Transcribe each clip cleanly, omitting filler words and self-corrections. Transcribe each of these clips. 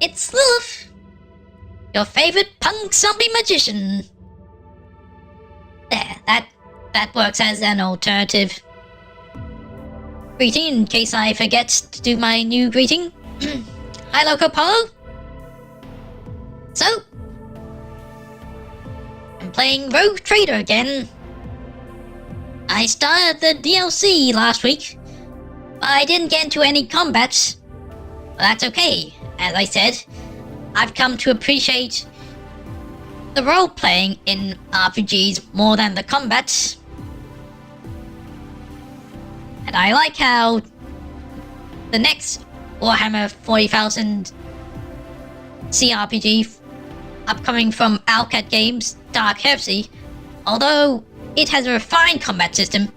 it's Lilith, your favorite punk zombie magician. There, that works as an alternative. Greeting in case I forget to do my new greeting. Hi, Loco Polo. So, I'm playing Rogue Trader again. I started the DLC last week, but I didn't get into any combat. But that's okay. As I said, I've come to appreciate the role-playing in RPGs more than the combat. And I like how the next Warhammer 40,000 CRPG upcoming from Owlcat Games, Dark Heresy, although it has a refined combat system,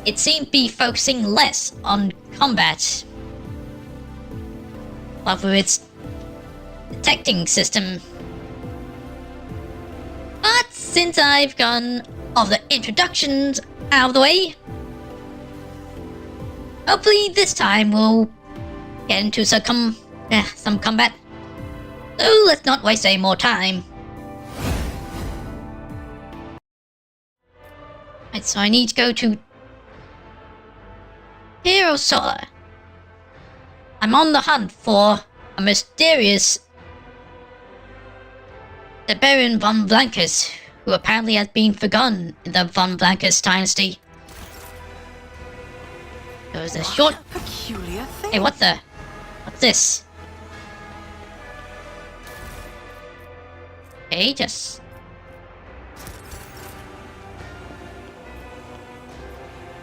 it seemed to be focusing less on combat, but with its detecting system. But since I've gotten all the introductions out of the way, hopefully this time we'll get into some combat. So let's not waste any more time. Right, so I need to go to Hero Solar. I'm on the hunt for a mysterious Baron von Blancus, who apparently has been forgotten in the von Blancus dynasty. There was a short... peculiar thing. Hey, what's this? Okay, just...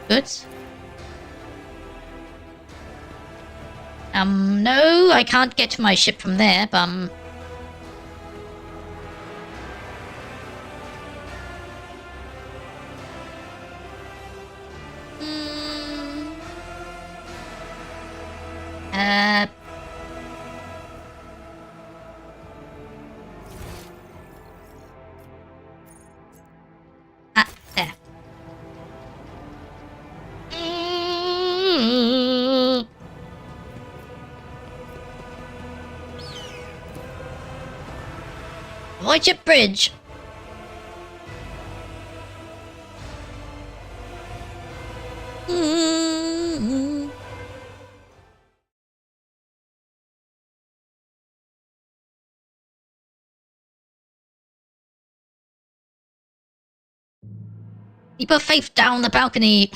Good. No, I can't get to my ship from there, but, there. Voyager Bridge. Keep her faith down the balcony.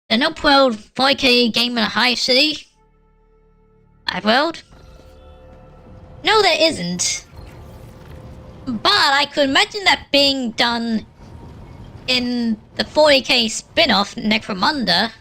An upworld 4K game in a high city? World? No, there isn't. But I could imagine that being done in the 40K spin-off Necromunda.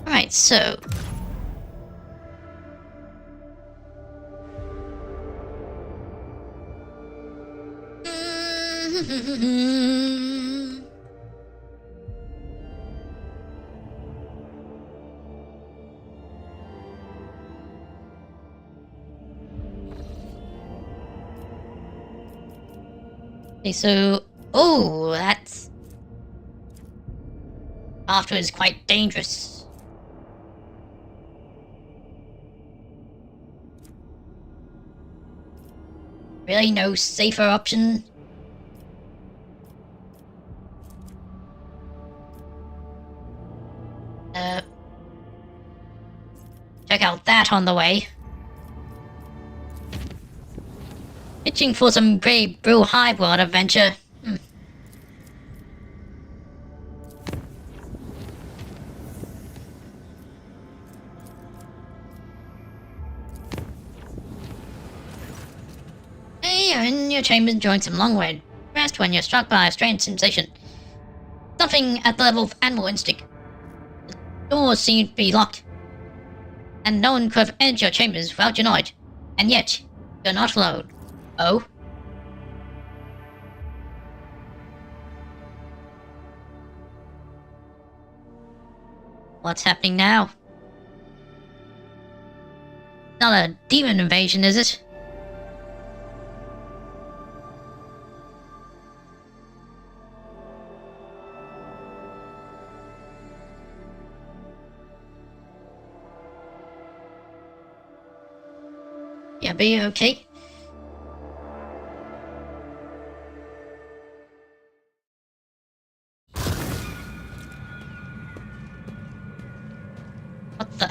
Alright, so... Okay, so... Oh, that's... Afterwards quite dangerous. Really no safer option? Check out that on the way. Itching for some Grey Brew High World adventure. Hey, you're in your chamber enjoying some long-way rest when you're struck by a strange sensation. Something at the level of animal instinct. The doors seem to be locked, and no one could have entered your chambers without your knowledge. And yet, you're not alone. Oh? What's happening now? Not a demon invasion, is it? Yeah, be okay. What the?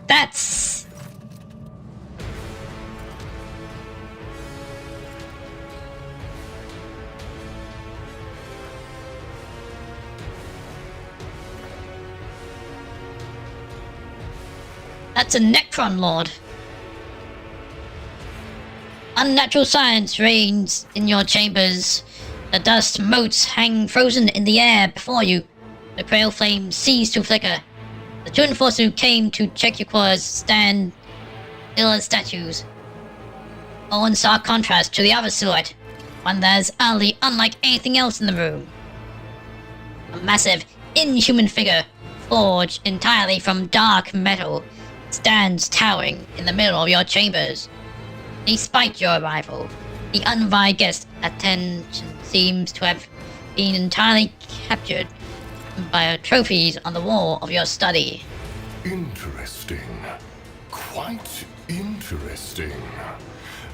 That's... That's a Necron Lord. Unnatural science reigns in your chambers. The dust motes hang frozen in the air before you. The pale flames cease to flicker. The two enforcers who came to check your quarters stand still as statues. All in stark contrast to the other silhouette, one that is utterly unlike anything else in the room. A massive, inhuman figure, forged entirely from dark metal, stands towering in the middle of your chambers. Despite your arrival, the uninvited guest's attention seems to have been entirely captured by trophies on the wall of your study. Interesting. Quite interesting.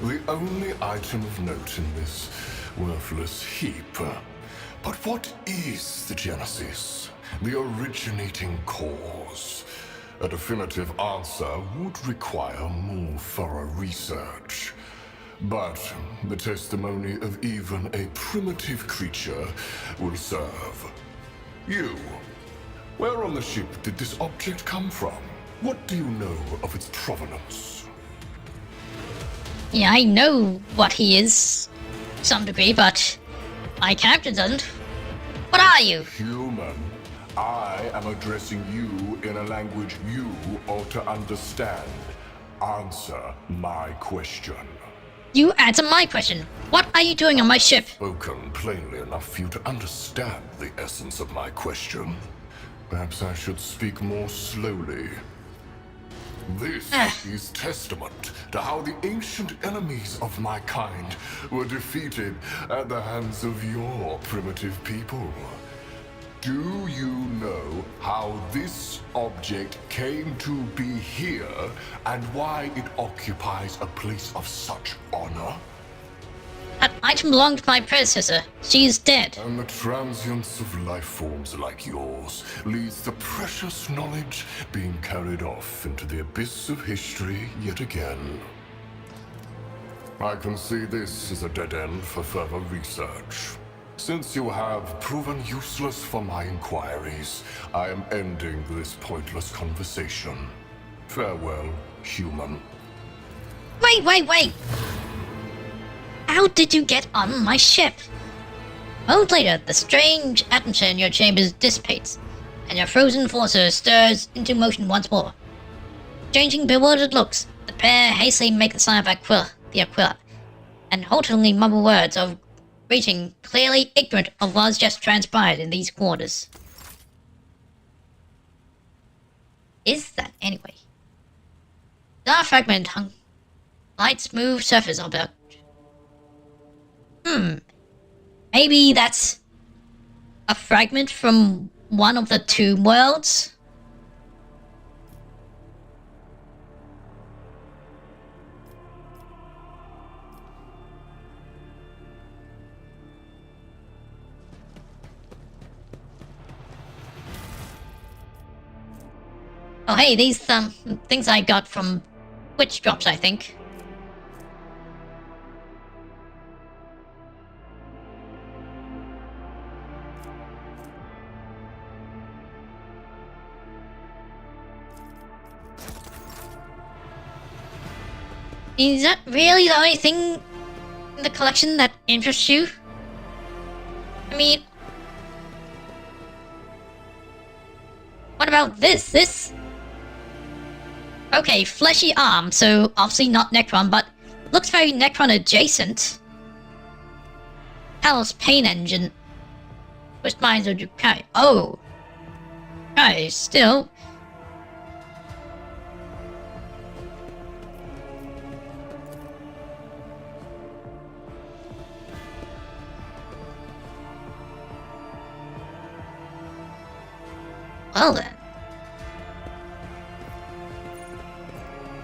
The only item of note in this worthless heap. But what is the genesis? The originating cause? A definitive answer would require more thorough research. But the testimony of even a primitive creature will serve. You. Where on the ship did this object come from? What do you know of its provenance? Yeah, I know what he is, to some degree, but my character doesn't. What are you? Human. I am addressing you in a language you ought to understand. Answer my question. You answer my question. What are you doing on my ship? Spoken plainly enough for you to understand the essence of my question. Perhaps I should speak more slowly. This is testament to how the ancient enemies of my kind were defeated at the hands of your primitive people. Do you know how this object came to be here and why it occupies a place of such honor? That item belonged to my predecessor. She is dead. And the transience of life forms like yours leads to precious knowledge being carried off into the abyss of history yet again. I can see this as a dead end for further research. Since you have proven useless for my inquiries, I am ending this pointless conversation. Farewell, human. Wait! How did you get on my ship? A moment later, the strange atmosphere in your chambers dissipates, and your frozen forcer stirs into motion once more. Changing bewildered looks, the pair hastily make the sign of the Aquila, and haltingly mumble words of greeting, clearly ignorant of what has just transpired in these quarters. Is that anyway? Dark fragment hung light smooth surface of the... Maybe that's a fragment from one of the tomb worlds? Oh hey, these things I got from Witch Drops, I think. Is that really the only thing in the collection that interests you? I mean, what about this? Okay, fleshy arm, so obviously not Necron, but looks very Necron adjacent. Talos Pain Engine. Which minds of Dukai? Oh! Okay, still. Well then.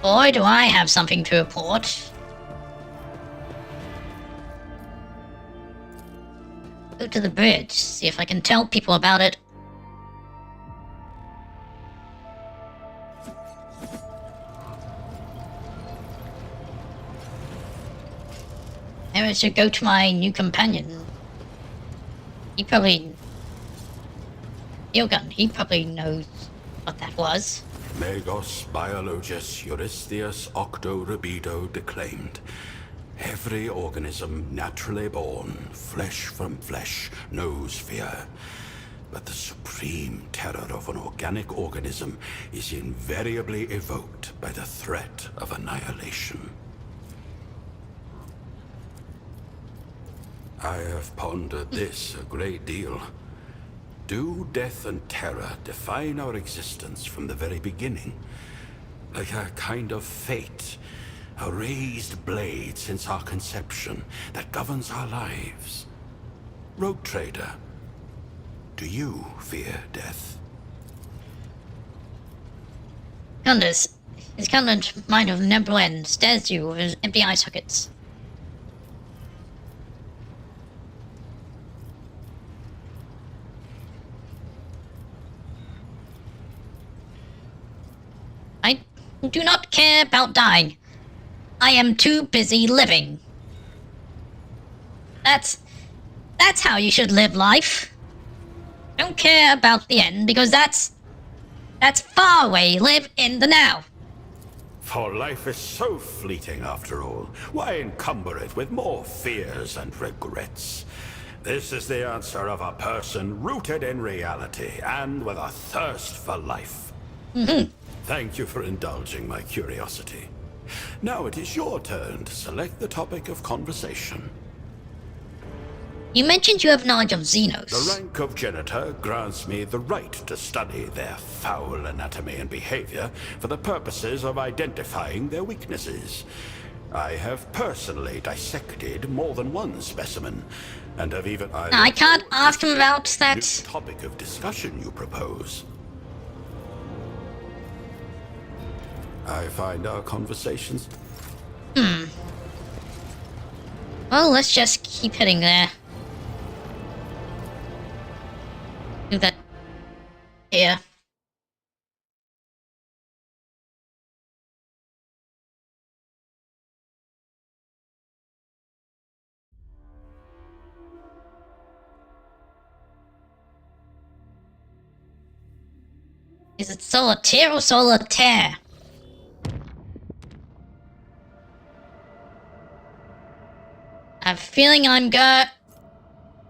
Boy, do I have something to report. Go to the bridge, see if I can tell people about it. Maybe I should go to my new companion. He probably... Ilgun, he probably knows what that was. Megos biologus Eurystheus octo rebido declaimed. Every organism naturally born, flesh from flesh, knows fear. But the supreme terror of an organic organism is invariably evoked by the threat of annihilation. I have pondered this a great deal. Do death and terror define our existence from the very beginning? Like a kind of fate, a raised blade since our conception that governs our lives. Rogue Trader, do you fear death? Kundus, his countenance mind of Neblen stares you with his empty eye sockets. I do not care about dying. I am too busy living. That's how you should live life. Don't care about the end because that's far away. Live in the now. For life is so fleeting after all. Why encumber it with more fears and regrets? This is the answer of a person rooted in reality and with a thirst for life. Thank you for indulging my curiosity. Now it is your turn to select the topic of conversation. You mentioned you have knowledge of Xenos. The rank of Genitor grants me the right to study their foul anatomy and behavior for the purposes of identifying their weaknesses. I have personally dissected more than one specimen, and have even... I can't ask him about that. New topic of discussion you propose. I find our conversations... Well, let's just keep heading there. Do that here. Is it solitaire or solitaire? I have a feeling I'm gonna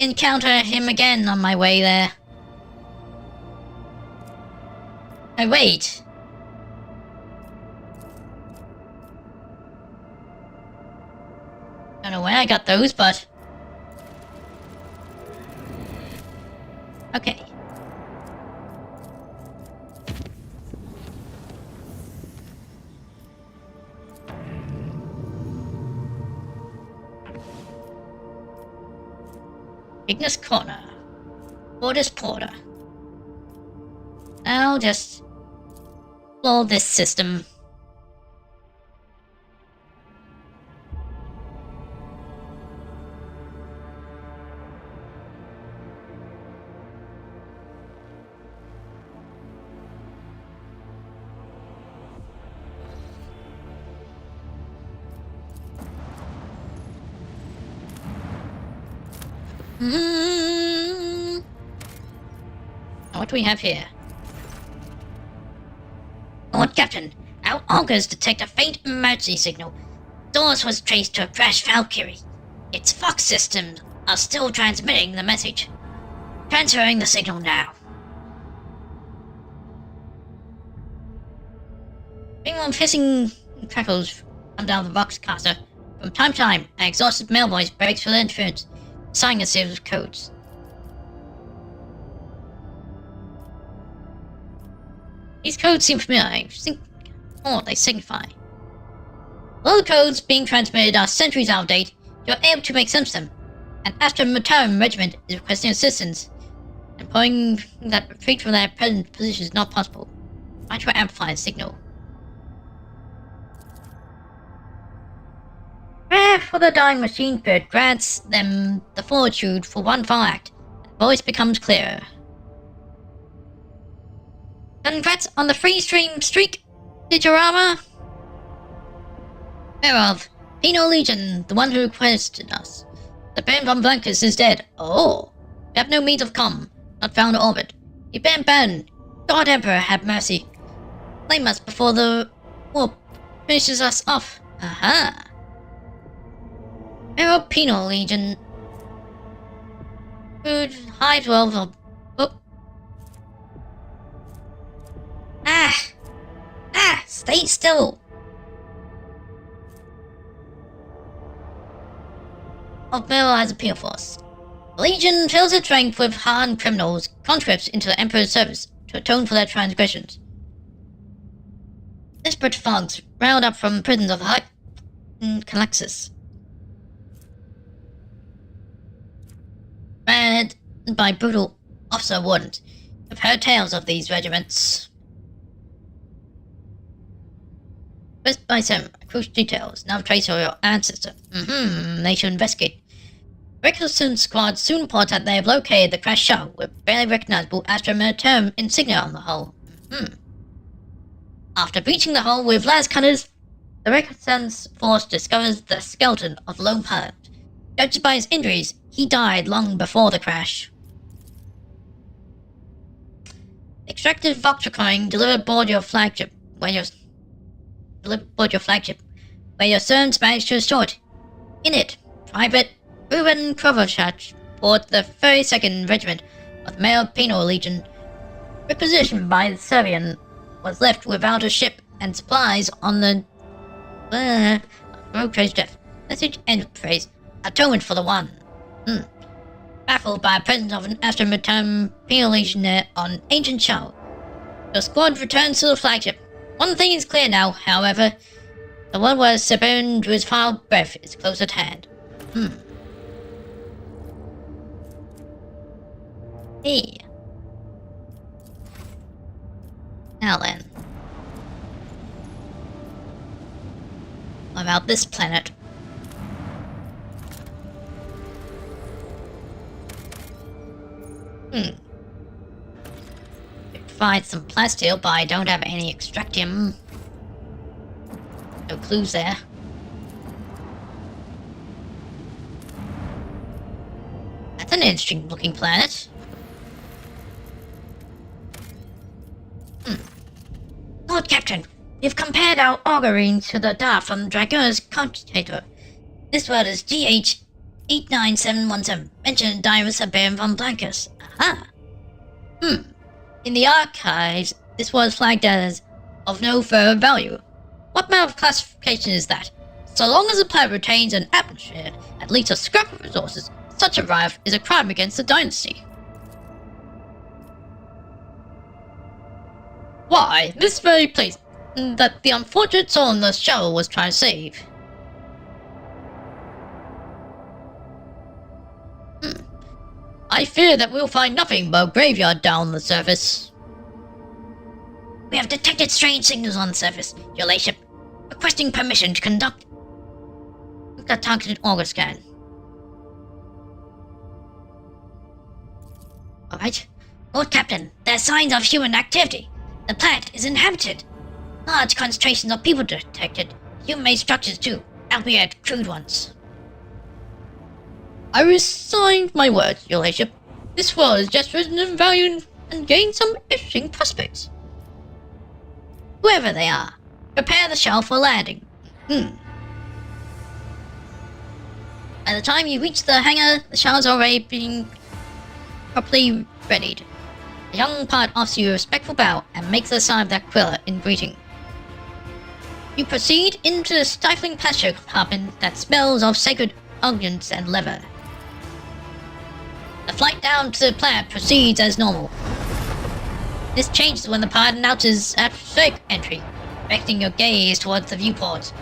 encounter him again on my way there. Oh, wait. Don't know where I got those, but... Okay. Ignis Corner. Porter's Porter. I'll just... explore this system. Mm. What do we have here? Lord Captain, our augurs detect a faint emergency signal. Source was traced to a crashed Valkyrie. Its Fox systems are still transmitting the message. Transferring the signal now. Ringworm hissing crackles come down the Voxcaster. From time to time, an exhausted male voice breaks through the interference, signing a series of codes. These codes seem familiar. I think what they signify. Although the codes being transmitted are centuries out of date, you are able to make sense of them. An Astra-Militarum regiment is requesting assistance, and pointing that retreat from their present position is not possible. Try to amplify the signal. Prayer for the dying machine spirit grants them the fortitude for one final act, and the voice becomes clearer. Congrats on the free stream streak, Digiorama! Whereof, Penal Legion, the one who requested us. The Baron von Blancus is dead. Oh! We have no means of comm. Not found in orbit. You Baron, God Emperor have mercy. Blame us before the war finishes us off. Aha! Arrow Penal Legion. Food, high 12 of... Oh. Stay still. Of Bill as a penal force. The Legion fills its rank with hardened criminals, conscripts into the Emperor's service to atone for their transgressions. Desperate fogs round up from prisons of High Calaxis. Read by brutal officer wardens. I've heard tales of these regiments. First by some crucial details, now trace of your ancestor. They should investigate. Recklesson squad soon reports that they have located the crashed shuttle with barely recognizable Astra-Militarum insignia on the hull. After breaching the hull with las cutters, the Reconnaissance force discovers the skeleton of the lone pilot. Judged by his injuries, he died long before the crash. Extracted Vox recording delivered aboard your flagship, where your sons managed to restore it. In it, Private Ruben Krovachat aboard the 32nd Regiment of the Male Penal Legion, repositioned by the Servian, was left without a ship and supplies on the road trace death. Message end phrase. Atonement for the one. Baffled by the presence of an Astra-Militarum Penal Legionnaire on ancient shuttle, your squad returns to the flagship. One thing is clear now, however. The one where Sabine drew his final breath is close at hand. Hey. Now then. What about this planet? Provide some plasteel, but I don't have any extractium. No clues there. That's an interesting looking planet. Lord Captain, we've compared our augury to the data from Drago's computator. This word is GH89717, mentioned in Diaries of Baron von Blancus. Aha! In the archives, this was flagged as of no further value. What manner of classification is that? So long as the planet retains an atmosphere, at least a scrap of resources, such a riot is a crime against the dynasty. Why, this very place that the unfortunate soul in the shuttle was trying to save. I fear that we'll find nothing but a graveyard down the surface. We have detected strange signals on the surface, your lordship. Requesting permission to conduct a targeted auger scan. Alright. Lord Captain, there are signs of human activity. The planet is inhabited. Large concentrations of people detected. Human-made structures too, albeit crude ones. I resigned my word, your lordship. This world has just risen in value and gained some interesting prospects. Whoever they are, prepare the shell for landing. By the time you reach the hangar, the shell's already being properly readied. The young pilot offers you a respectful bow and makes the sign of that quilla in greeting. You proceed into the stifling passenger compartment that smells of sacred onions and leather. The flight down to the planet proceeds as normal. This changes when the pilot announces atmospheric entry, directing your gaze towards the viewport.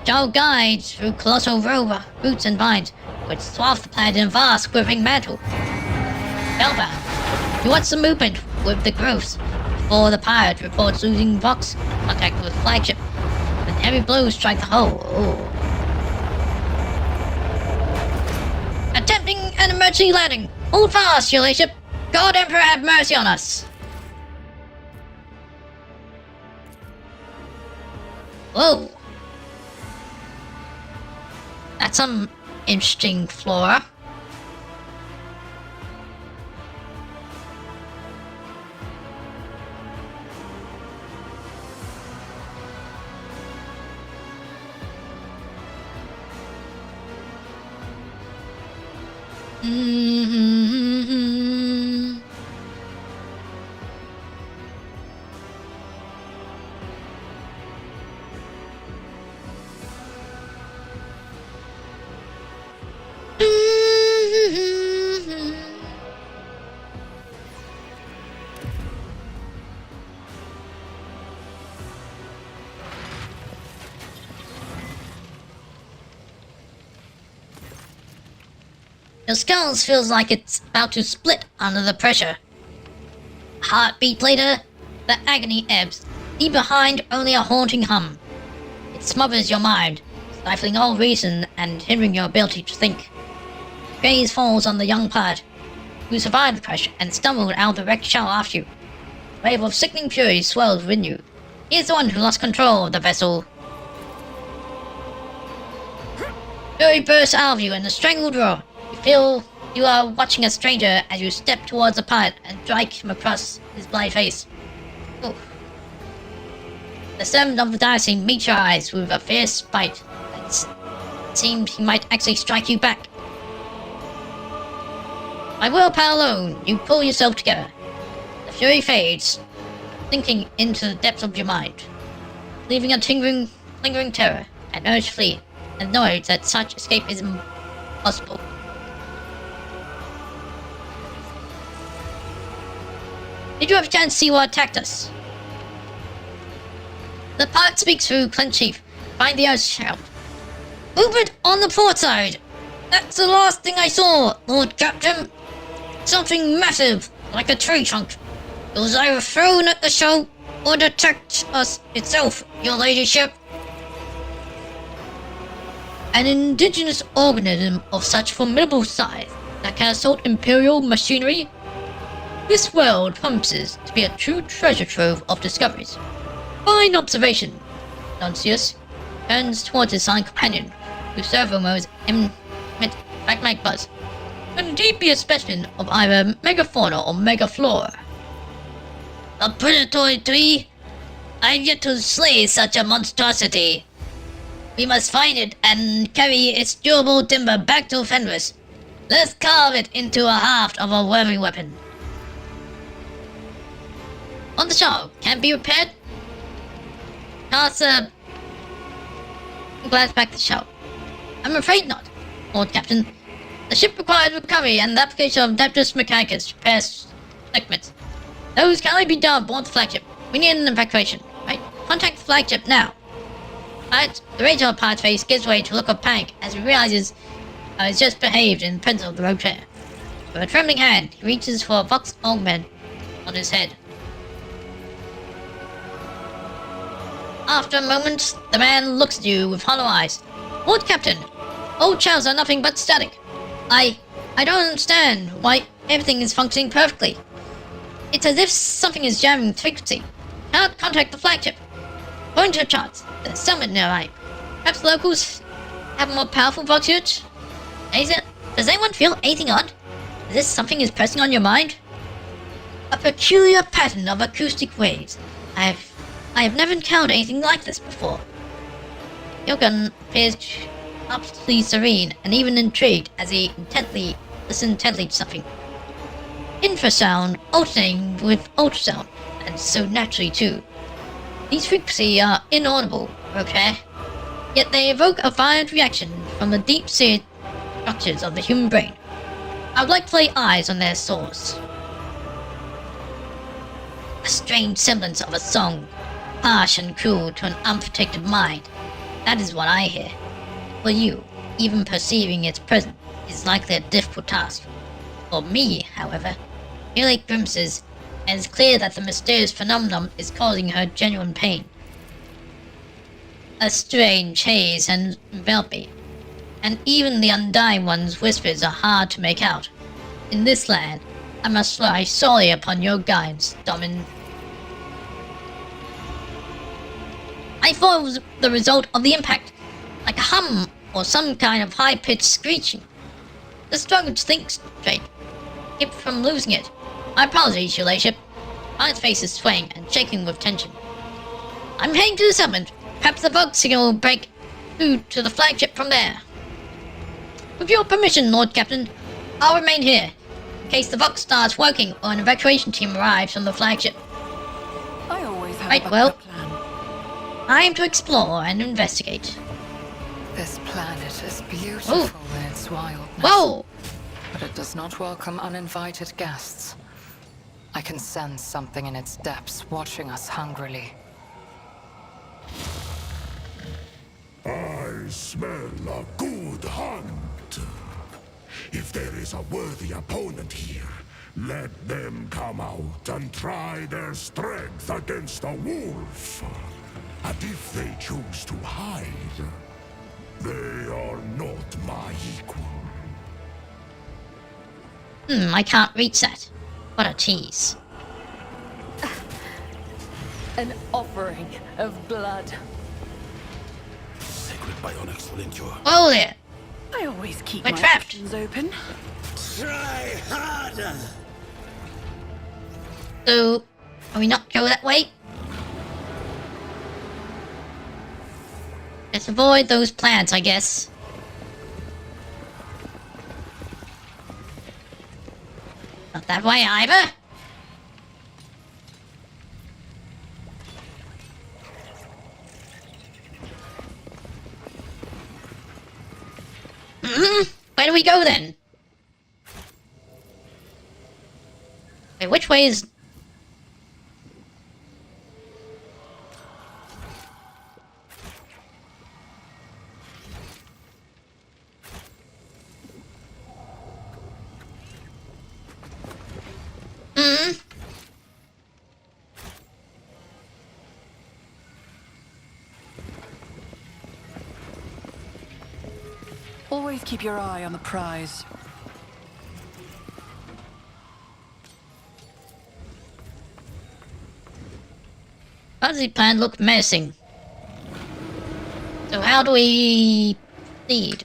Shall guides through colossal roots and vines, which swathe the planet in a vast quivering mantle. Spellbound, you watch the movement with the growths before the pilot reports losing box contact with flagship. When heavy blows strike the hull. Attempting an emergency landing. Hold fast, your lordship. God Emperor have mercy on us. Whoa. That's some interesting flora. Your skull feels like it's about to split under the pressure. Heartbeat later, the agony ebbs, leave behind only a haunting hum. It smothers your mind, stifling all reason and hindering your ability to think. Gaze falls on the young pilot, who survived the crash and stumbled out of the wrecked shell after you. A wave of sickening fury swells within you. He is the one who lost control of the vessel. Fury bursts out of you in a strangled roar. You feel you are watching a stranger as you step towards the pilot and strike him across his bloody face. Oof. The servant of the diocese meets your eyes with a fierce spite. It seems he might actually strike you back. By willpower alone, you pull yourself together. The fury fades, sinking into the depths of your mind, leaving a lingering terror and urge to flee, and knowledge that such escape is impossible. Did you have a chance to see what attacked us? The pilot speaks through clenched teeth. Find the earth shout. Movement on the port side! That's the last thing I saw, Lord Captain! Something massive, like a tree trunk. It was either thrown at the shell or attacked us itself, your ladyship. An indigenous organism of such formidable size that can assault imperial machinery? This world promises to be a true treasure trove of discoveries. Fine observation. Nuncius turns towards his silent companion, whose servo modes emit magmatic buzz. Could indeed be a specimen of either megafauna or megaflora. A predatory tree? I've yet to slay such a monstrosity. We must find it and carry its durable timber back to Fenris. Let's carve it into a haft of a worthy weapon. On the shell, can it be repaired? Carcer glanced back the shell. I'm afraid not, Lord Captain. The ship requires recovery and the application of Adeptus Mechanicus to repair segments. Those can only be done aboard the flagship. We need an evacuation, right? Contact the flagship now. But the rage on the pilot's face gives way to a look of panic as he realizes how he's just behaved in the presence of the rogue chair. With a trembling hand, he reaches for a vox augment on his head. After a moment, the man looks at you with hollow eyes. Lord Captain, old shells are nothing but static. I don't understand why everything is functioning perfectly. It's as if something is jamming the frequency. Cannot contact the flagship. According to the charts, there's a summit nearby. Perhaps locals have more powerful vox units? Is it? Does anyone feel anything odd? Is this something is pressing on your mind? A peculiar pattern of acoustic waves. I have never encountered anything like this before. Yogan appears absolutely serene and even intrigued as he listens intently to something. Infrasound alternating with ultrasound, and so naturally too. These frequencies are inaudible, okay? Yet they evoke a violent reaction from the deep-seated structures of the human brain. I would like to lay eyes on their source. A strange semblance of a song, harsh and cruel to an unprotected mind. That is what I hear. For you, even perceiving its presence is likely a difficult task. For me, however, merely glimpses, and it's clear that the mysterious phenomenon is causing her genuine pain. A strange haze has enveloped me, and even the undying one's whispers are hard to make out. In this land, I must rely solely upon your guidance, Domin. I thought it was the result of the impact, like a hum or some kind of high-pitched screeching. The struggle to think straight kept from losing it. My apologies, your ladyship. My face is swaying and shaking with tension. I'm heading to the settlement. Perhaps the bug signal will break through to the flagship from there. With your permission, Lord Captain, I'll remain here, in case the Vox starts working or an evacuation team arrives from the flagship. I always have Right, a well, plan. I am to explore and investigate. This planet is beautiful in its wildness. Whoa! But it does not welcome uninvited guests. I can sense something in its depths watching us hungrily. I smell a good hunt. If there is a worthy opponent here, let them come out and try their strength against a wolf. And if they choose to hide, they are not my equal. I can't reach that. What a tease. An offering of blood. Sacred bionics will endure. Whoa there! I always keep We're my trapped. options open. Try harder! So, can we not go that way? Let's avoid those plants, I guess. Not that way either. Where do we go then? Wait, which way is... Always keep your eye on the prize. How does the plan look menacing? So how do we proceed?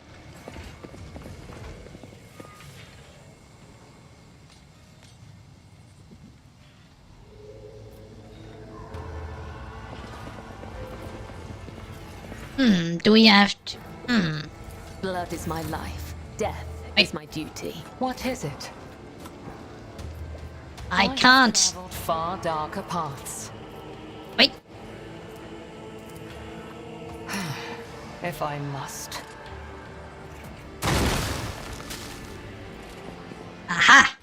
Do we have to... Blood is my life. Death is my duty. What is it? I have can't... traveled far darker paths. Wait. If I must. Aha!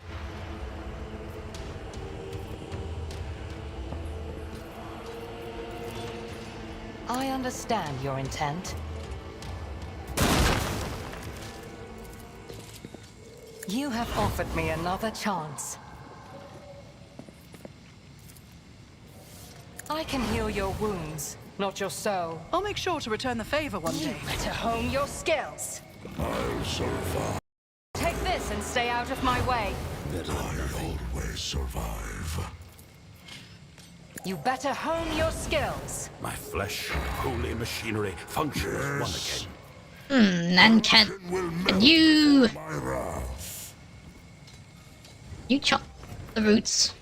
I understand your intent. You have offered me another chance. I can heal your wounds, not your soul. I'll make sure to return the favor one day. To hone your skills. I'll survive. Take this and stay out of my way. I always survive. You better hone your skills. My flesh, holy machinery, function as one Yes. again. And can you... My wrath. You chop the roots.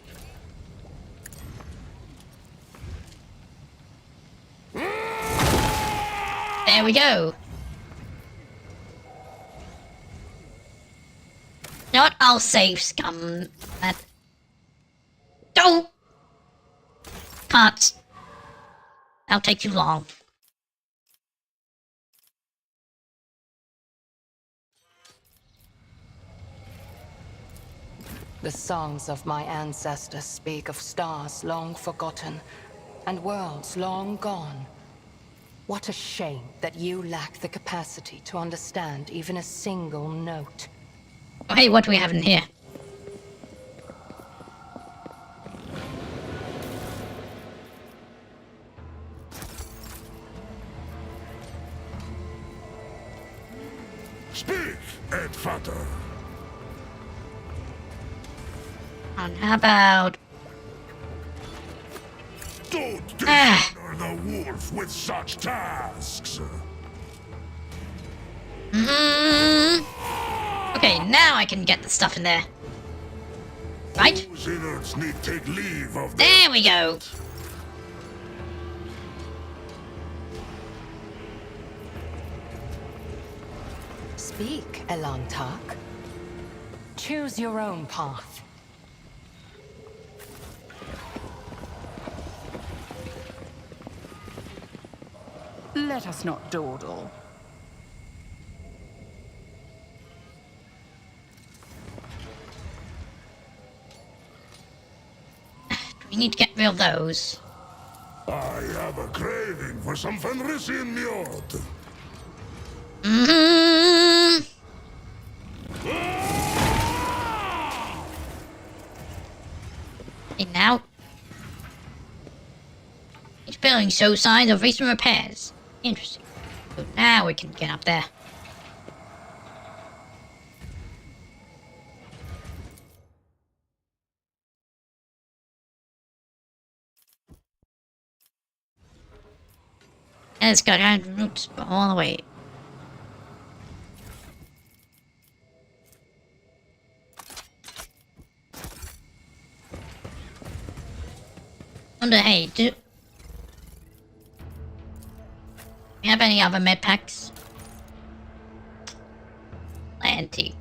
There we go. You know what? I'll save scum. That. Don't. Can't. That'll take too long. The songs of my ancestors speak of stars long forgotten and worlds long gone. What a shame that you lack the capacity to understand even a single note. Oh, hey, what do we have in here? Speak, Edvater. And how about... Don't dishonor the wolf with such tasks. Okay, now I can get the stuff in there. Right? Those innards need take leave of There we go. Speak, Elantark. Choose your own path. Let us not dawdle. We need to get rid of those. I have a craving for some Fenrisian mjord. And now... Each building shows signs of recent repairs. Interesting. So now we can get up there. Let's go down the roots all the way. Wonder, hey, do you have any other med packs? Plenty.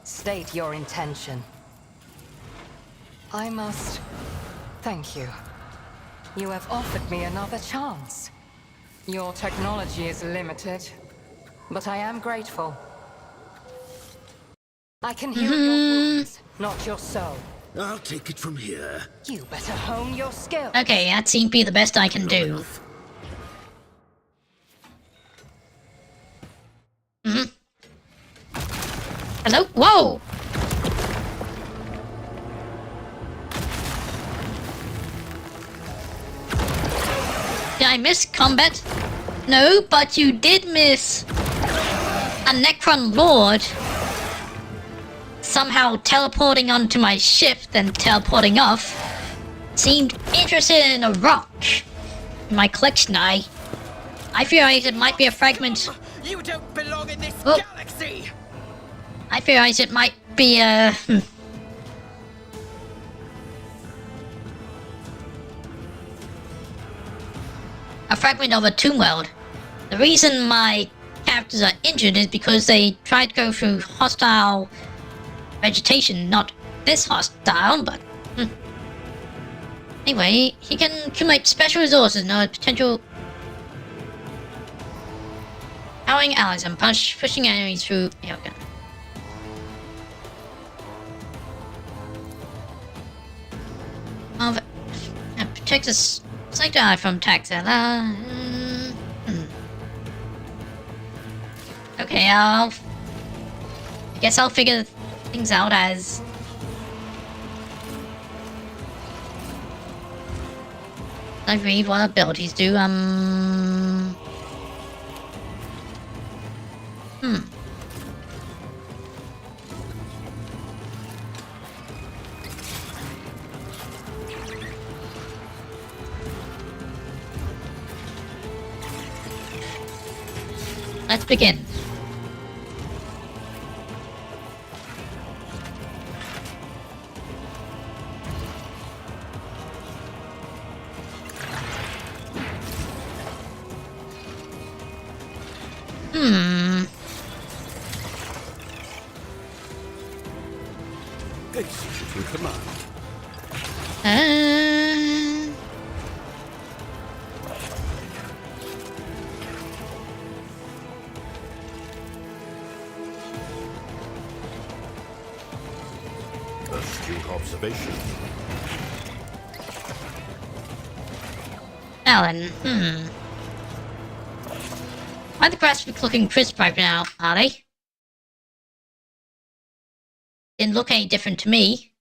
State your intention. I must thank you. You have offered me another chance. Your technology is limited, but I am grateful. I can heal your wounds, not your soul. I'll take it from here. You better hone your skill. Okay, that seems to be the best I can do. Hello? Whoa! Did I miss combat? No, but you did miss a Necron Lord somehow teleporting onto my ship, then teleporting off. Seemed interested in a rock in my collection. I theorized it might be a fragment. You don't belong in this galaxy! I theorized it might be a fragment of a tomb world. The reason my characters are injured is because they tried to go through hostile vegetation. Not this hostile, but Anyway, he can accumulate special resources and other potential powering allies and pushing enemies through airgun. Protects us select ally from attacks. Okay, I guess I'll figure things out as I read what abilities do. Let's begin. Executing command. Astute observation. Alan, Why the graphics looking crisp right now, are they? Didn't look any different to me.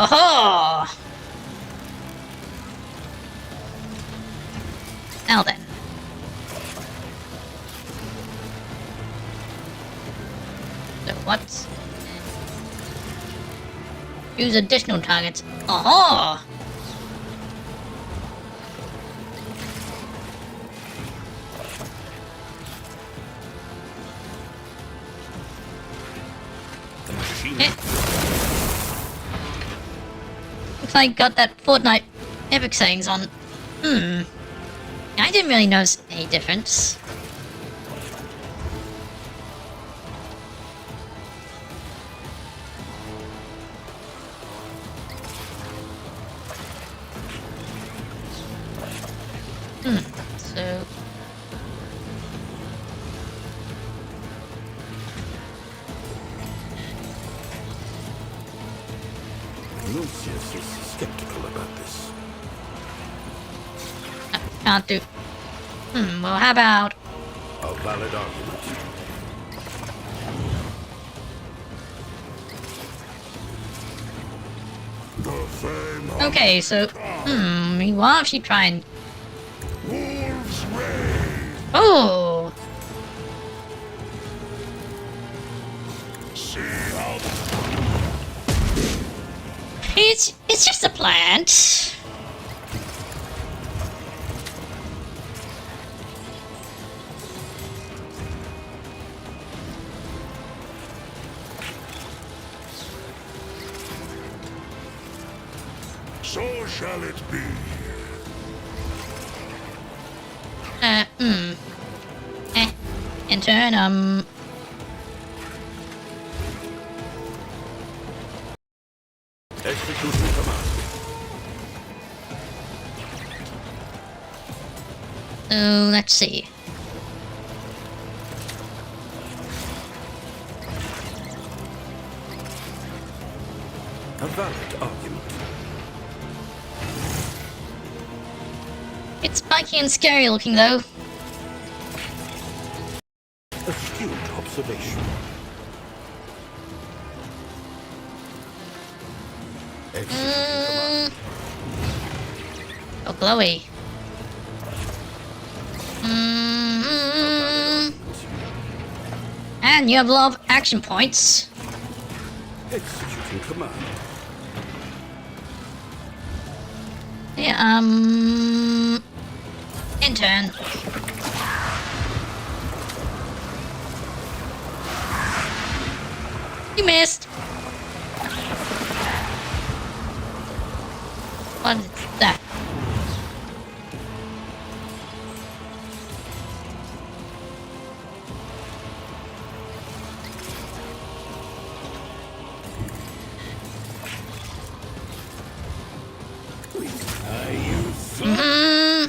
Oh! Now then. So what? Use additional targets. Oh! The machine. Looks like I got that Fortnite epic sayings on. I didn't really notice any difference. So Lucius is skeptical about this. can't do. Well, how about? A valid argument. The fame of Okay, so why don't you try and? Wolves reign. Oh, See how it's just a plant. so shall it be. In turn, Executing command. so let's see. A valid argument. It's spiky and scary looking though. Astute observation. Executing command. Oh, glowy. And you have a lot of action points. Executing awaiting command. Yeah, intern. You missed. What is that?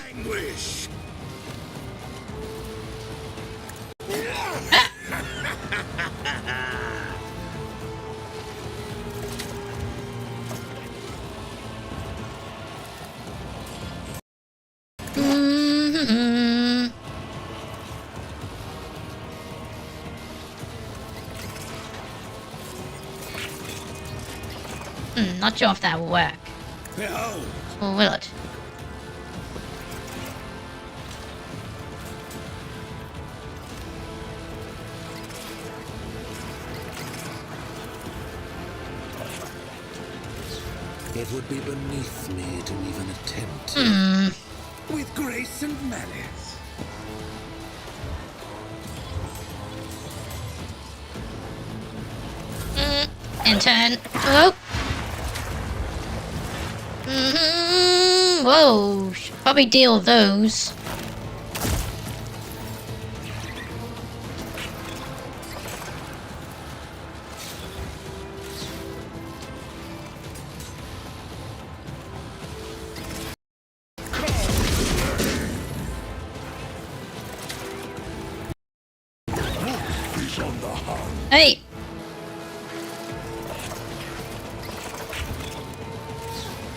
Anguish. Not sure if that will work. Behold, Or will it? it would be beneath me to even attempt with grace and malice. Intern. Hello? Whoa. Should probably deal with those. Hey!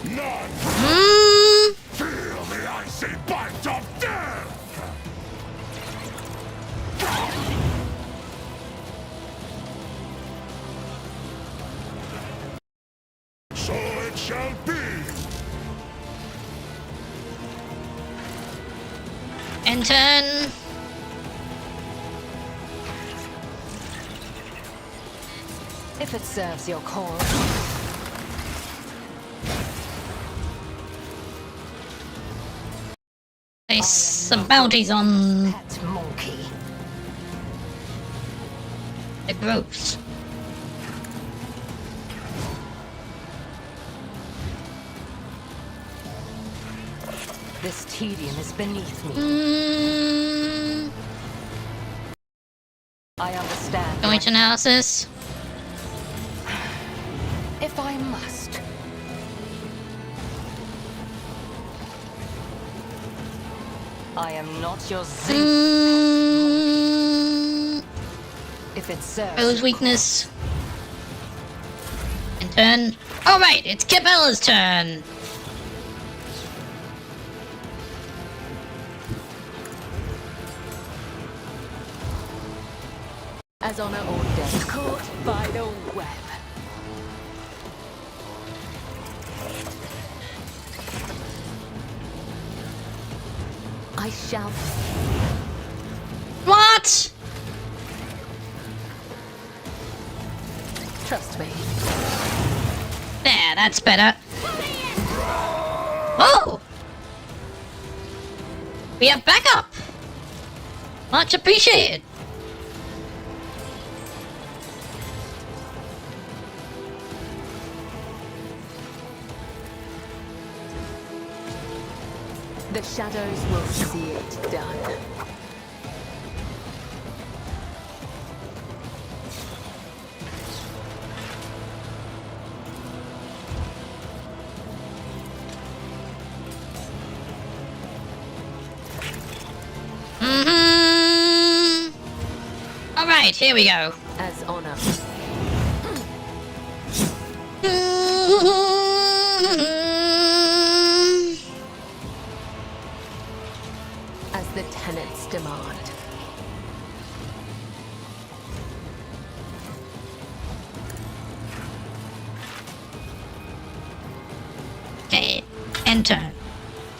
None Mm, feel the icy bite of death! So it shall be! intern. If it serves your cause. There's some bounties on Pet monkey. the groups. This tedium is beneath me. I understand. Joint analysis. If I must. I am not your Zeus. If it serves. Rose weakness. Intern. Alright, it's Cabella's turn. As honor or death, caught by the web. I shall. What? Trust me. There, that's better. Whoa! We have backup! Much appreciated. The shadows will see it done. Alright, here we go. As honor. As the tenants demand. Okay, enter.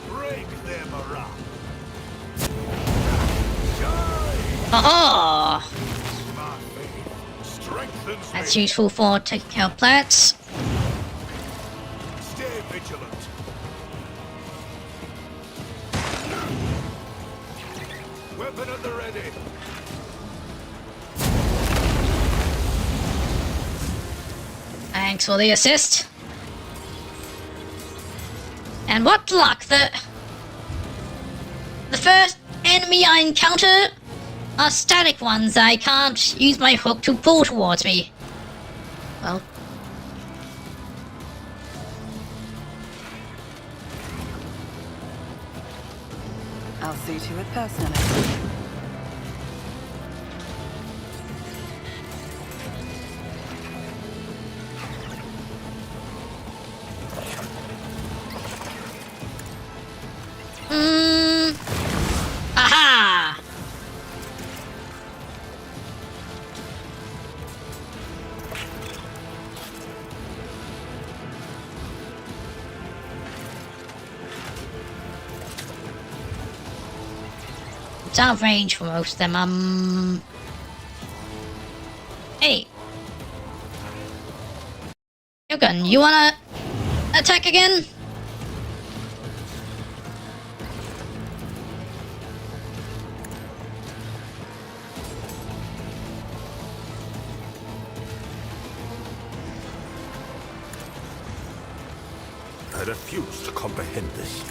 Break them around. Oh, My faith, strengthen frightens That's me. useful for taking care of plants. Stay vigilant. Weapon at the ready. Thanks for the assist. And what luck, the first enemy I encounter are static ones I can't use my hook to pull towards me. Well, I'll see to it personally. aha! It's out of range for most of them, Hey! Yogun, you wanna attack again? I refuse to comprehend this.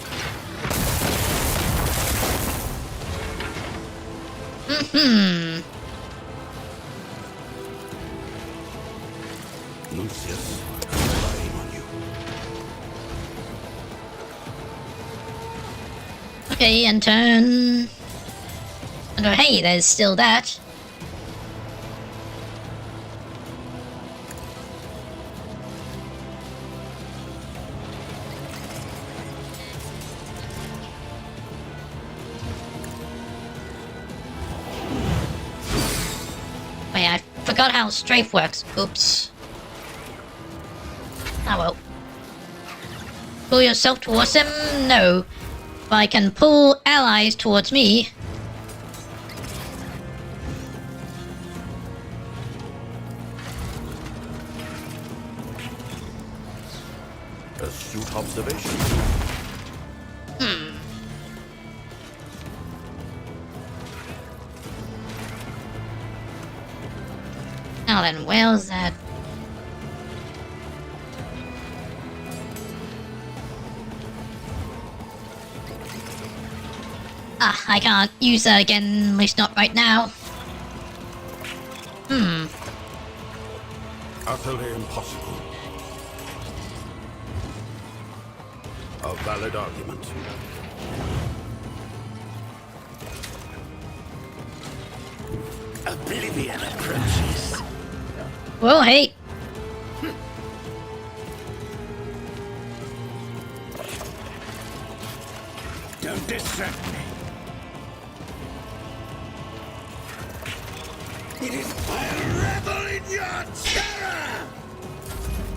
Lucius, I'm relying on you. Okay, and turn. And oh, hey, there's still that. Wait, I forgot how strafe works. Oops. Ah well. Pull yourself towards them? No. But I can pull allies towards me. Astute observation. Now then, where's that? Ah, I can't use that again, at least not right now. Utterly impossible. A valid argument. Oblivion approaches. Well, hey. Don't distract me. It is I revel in your terror!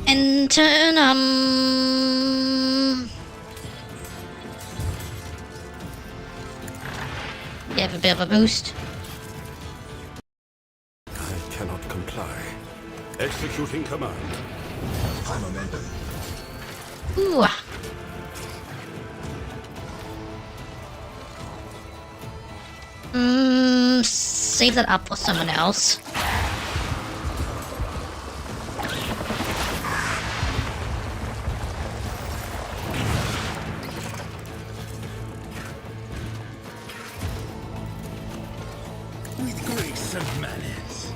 And turn, Give a bit of a boost. I cannot comply. Executing command. High momentum. Ooh. Save that up for someone else. With grace and manners.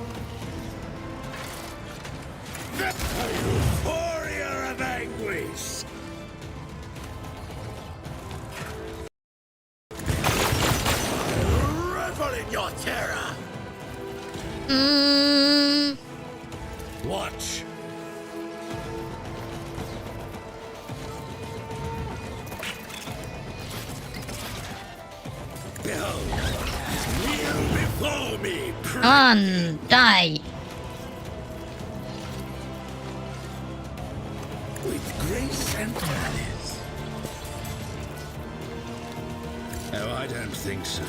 The euphoria of anguish. Revel in your terror. Watch. Behold. Kneel before me. Come on, die. With grace and manners. Oh, I don't think so.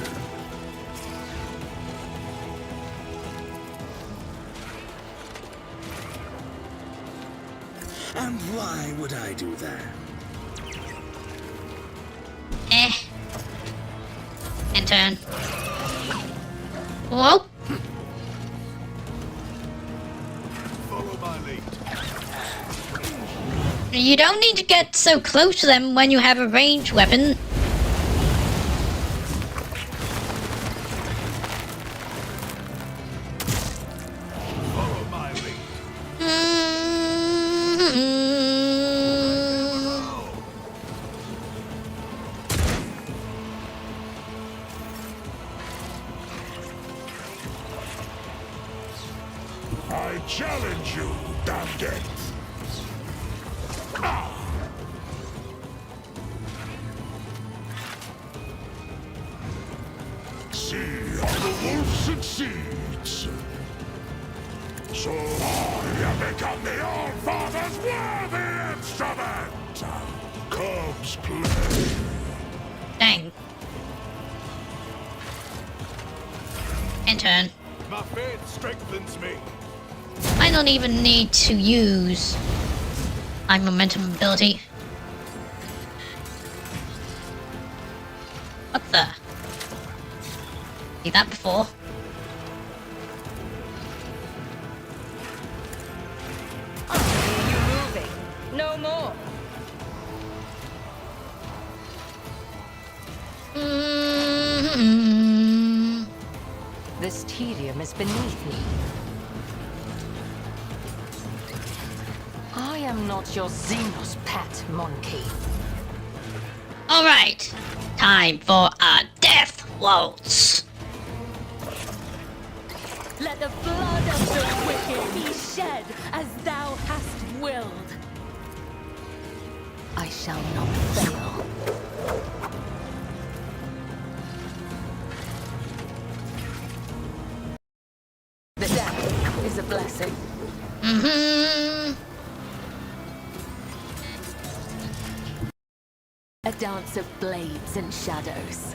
And why would I do that? And turn. Whoa. Follow my lead. You don't need to get so close to them when you have a ranged weapon. Follow my lead. I challenge you, damn it! See how the wolf succeeds. So I have become the All-Father's worthy instrument. Cubs play. Dang. And turn. My faith strengthens me. I don't even need to use my momentum ability. What the? See that before? You moving? No more. This tedium is beneath me. I am not your Xenos pet, monkey. Alright, time for a death waltz. Let the blood of the wicked be shed as thou hast willed. I shall not fail. The death is a blessing. A dance of blades and shadows.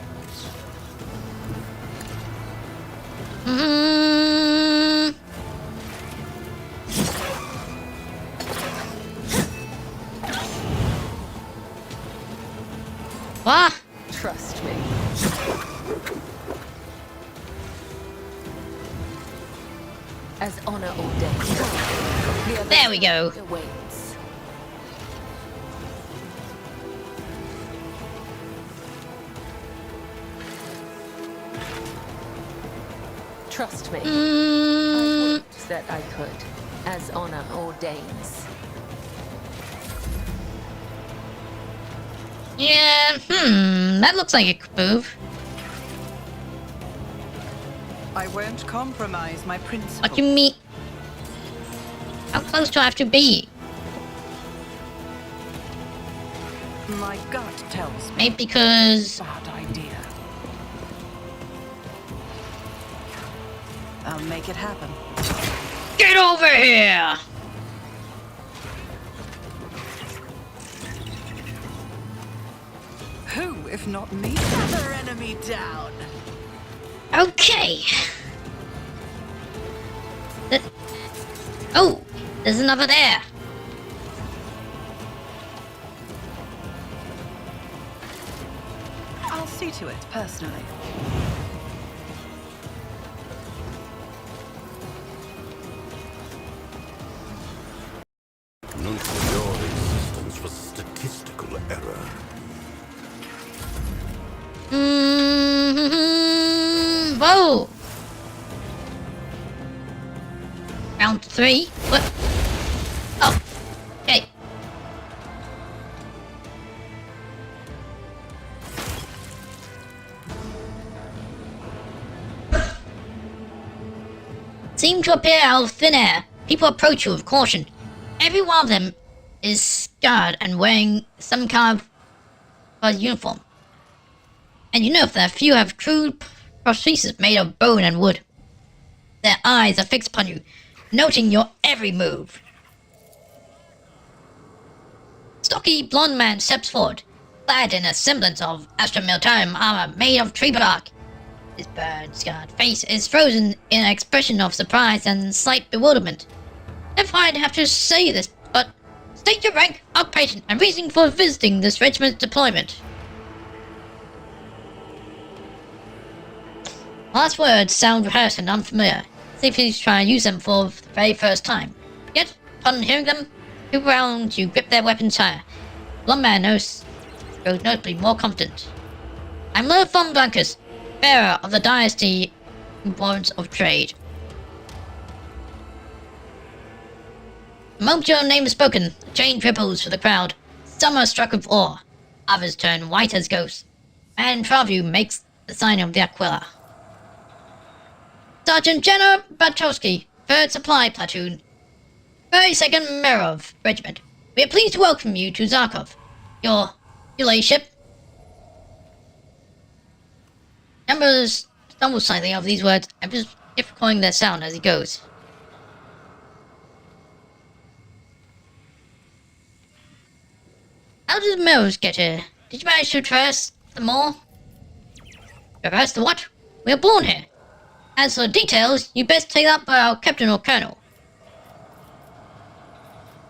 What? Trust me. As honor ordained. There we go. Awaits. Trust me. I would that I could, as honor ordains. Yeah, that looks like a good move. I won't compromise my principles. What do you mean? How close do I have to be? My gut tells me Maybe because... bad idea. I'll make it happen. Get over here! Who, if not me, gather enemy down? Okay. Oh, there's another there. I'll see to it personally. None of your existence was statistical error. Whoa. Round 3. What? Oh. Okay. Seem to appear out of thin air. People approach you with caution. Every one of them is scarred and wearing some kind of uniform. And you know that few have crude prostheses made of bone and wood. Their eyes are fixed upon you, noting your every move. Stocky blonde man steps forward, clad in a semblance of Astra-Militarum armor made of tree bark. His burn-scarred face is frozen in an expression of surprise and slight bewilderment. If I'd have to say this, but State your rank, occupation, and reason for visiting this regiment's deployment. Last words sound rehearsed and unfamiliar. See if he's trying to use them for the very first time. Yet, upon hearing them, people around you grip their weapons higher. One man grows notably more confident. I'm Lord von Blancus, bearer of the dynasty importance of trade. The moment your name is spoken, a change ripples through the crowd. Some are struck with awe, others turn white as ghosts. Man in front of you makes the sign of the Aquila. Sergeant Jenna Batowski, 3rd Supply Platoon, 32nd Merov Regiment. We are pleased to welcome you to Zarkov. Your ladyship. Numbers stumble slightly over these words and just recording their sound as he goes. How did the Meros get here? Did you manage to traverse the mall? Traverse the what? We were born here. As for the details, you best take that by our captain or colonel.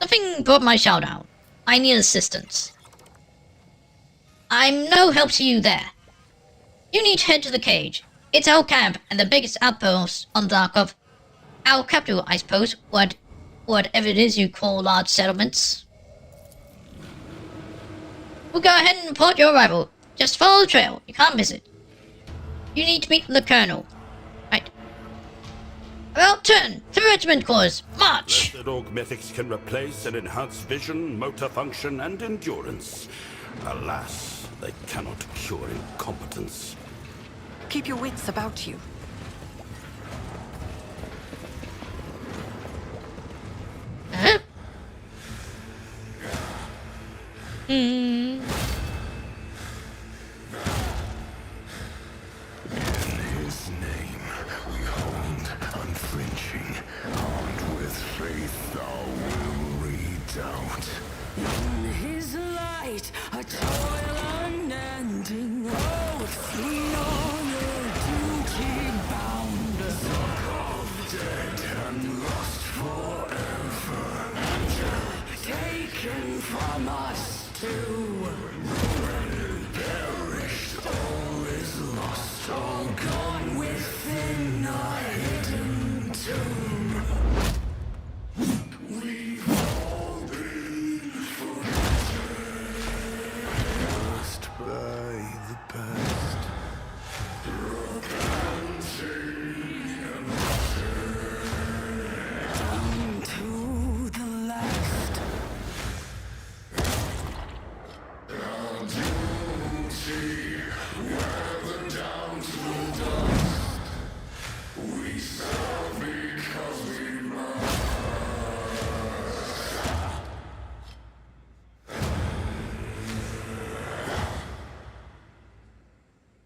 Something brought my shout out. I need assistance. I'm no help to you there. You need to head to the cage. It's our camp and the biggest outpost on Zarkov. Our capital, I suppose, whatever it is you call large settlements. We'll go ahead and report your arrival. Just follow the trail. You can't miss it. You need to meet the colonel. Right. About turn. To regiment quarters. March! Blessed augmetics can replace and enhance vision, motor function, and endurance. Alas, they cannot cure incompetence. Keep your wits about you. Huh? In his name, we hold unflinching, armed with faith thou will redoubt. In his light, a toil unending, oath we honor, duty bound. Dead and lost forever, Taken from us too. perished, all is lost, all Gone within a hidden tomb. we've all been lost by the past. To the last. We serve because we must.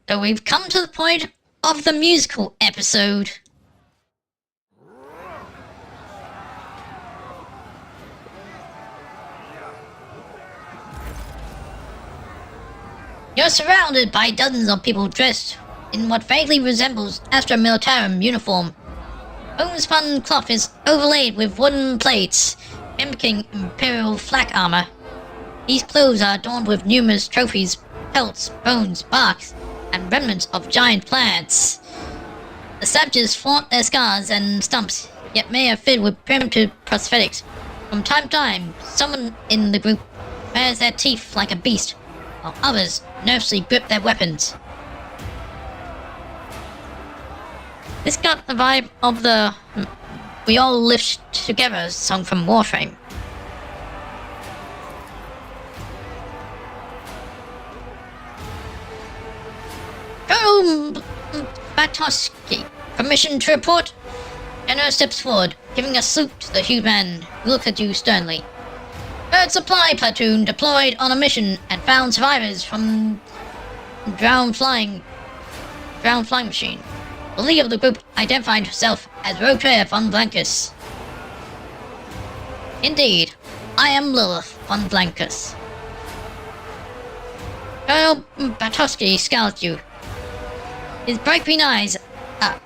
So we've come to the point of the musical episode. You're surrounded by dozens of people dressed in what vaguely resembles Astra Militarum uniform. Homespun cloth is overlaid with wooden plates, mimicking Imperial flak armor. These clothes are adorned with numerous trophies, pelts, bones, barks, and remnants of giant plants. The savages flaunt their scars and stumps, yet may are fitted with primitive prosthetics. From time to time, someone in the group bares their teeth like a beast, while others nervously grip their weapons. This got the vibe of the We All Live Together song from Warframe. Colonel Batowski, permission to report? General steps forward, giving a salute to the human who looks at you sternly. 3rd Supply Platoon deployed on a mission and found survivors from drowned flying machine. The leader of the group identified herself as Refrain von Blancus. Indeed, I am Lilith von Blancus. Colonel Batowski scowls at you. His bright green eyes are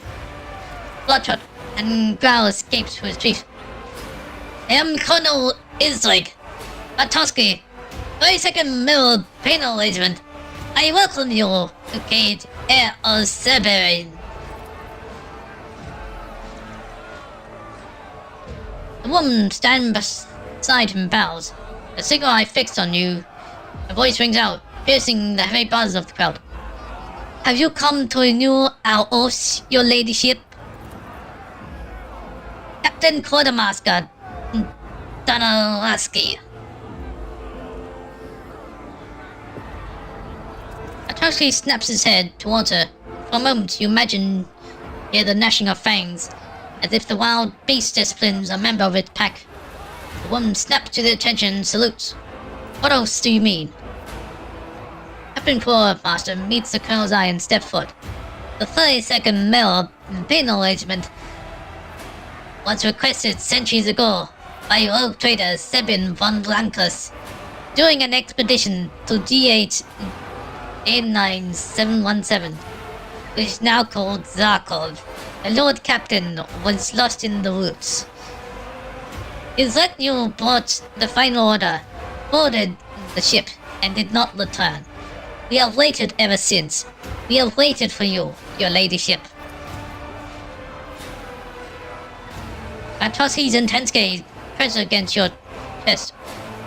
bloodshot, and growl escapes to his teeth. I am Colonel Islig. Atoski, 32nd Middle Penal Regiment, I welcome you to Cage Air of Siberia. The woman stands beside him bows. The signal I fixed on you. A voice rings out, piercing the heavy buzz of the crowd. Have you come to renew our oaths, your ladyship? Captain Quartermaster Donalaski. Atoshi snaps his head towards her. For a moment, you imagine hear the gnashing of fangs, as if the wild beast disciplines a member of its pack. The woman snaps to the attention and salutes. What else do you mean? Captain Quartermaster meets the colonel's eye and steps forward. The 32nd Male Penal Regiment was requested centuries ago by rogue trader Sebin von Blancus during an expedition to GH 89717, which is now called Zarkov. The Lord Captain was lost in the woods. His retinue brought the final order, boarded the ship, and did not return. We have waited ever since. We have waited for you, your ladyship. Atosi's intense gaze pressed against your chest,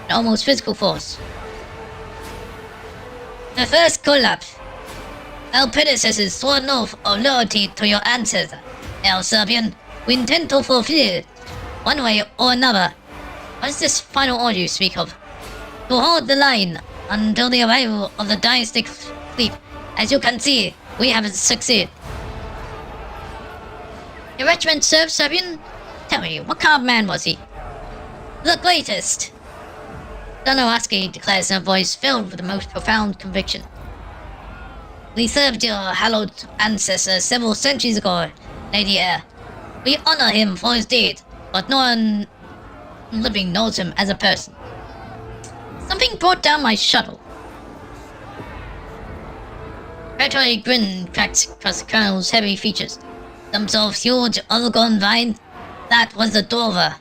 an almost physical force. The first collapse. Our predecessors swore an oath of loyalty to your ancestor, El Serbian. We intend to fulfill it, one way or another. What is this final order you speak of? To hold the line until the arrival of the dynastic fleet. As you can see, we have succeeded. Your regiment served Serbian? Tell me, what kind of man was he? The greatest! Donalaski declares in a voice filled with the most profound conviction. We served your hallowed ancestor several centuries ago, Lady Air. We honor him for his deed, but no one living knows him as a person. Something brought down my shuttle. Predatory grin cracked across the colonel's heavy features. Some sort of huge overgrown vine? That was the Dover.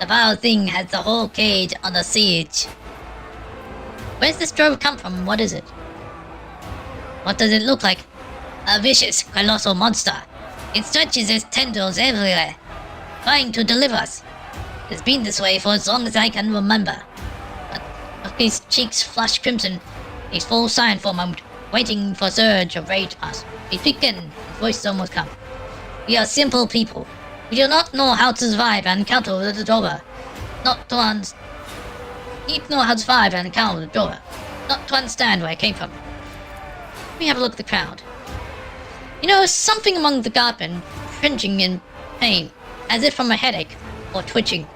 The vile thing has the whole cage under siege. Where's this drove come from? What is it? What does it look like? A vicious, colossal monster. It stretches its tendrils everywhere, trying to deliver us. It's been this way for as long as I can remember. His cheeks flushed crimson. He's full silent for a moment, waiting for a surge of rage to pass. He speaks again, his voice almost calm. We are simple people. We do not know how to survive and encounter the Dover. Not to understand. Need know how to survive and encounter the Dover. Not to understand where it came from. Let me have a look at the crowd. You know, something among the guardmen, cringing in pain, as if from a headache or twitching.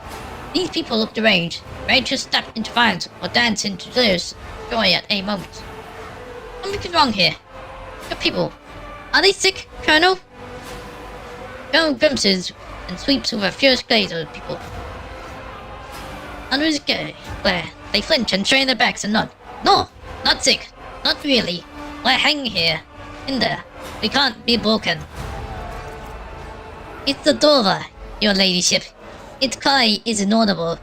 These people look deranged, ready to step into violence or dance into delirious joy at any moment. Something's wrong here. Your people, are they sick, Colonel? Colonel grimaces and sweeps with a fierce gaze at the people. Under his glare, they flinch and strain their backs and nod. No, not sick, not really. We're hanging here, in there. We can't be broken. It's the Dover, your ladyship. Its cry is inaudible,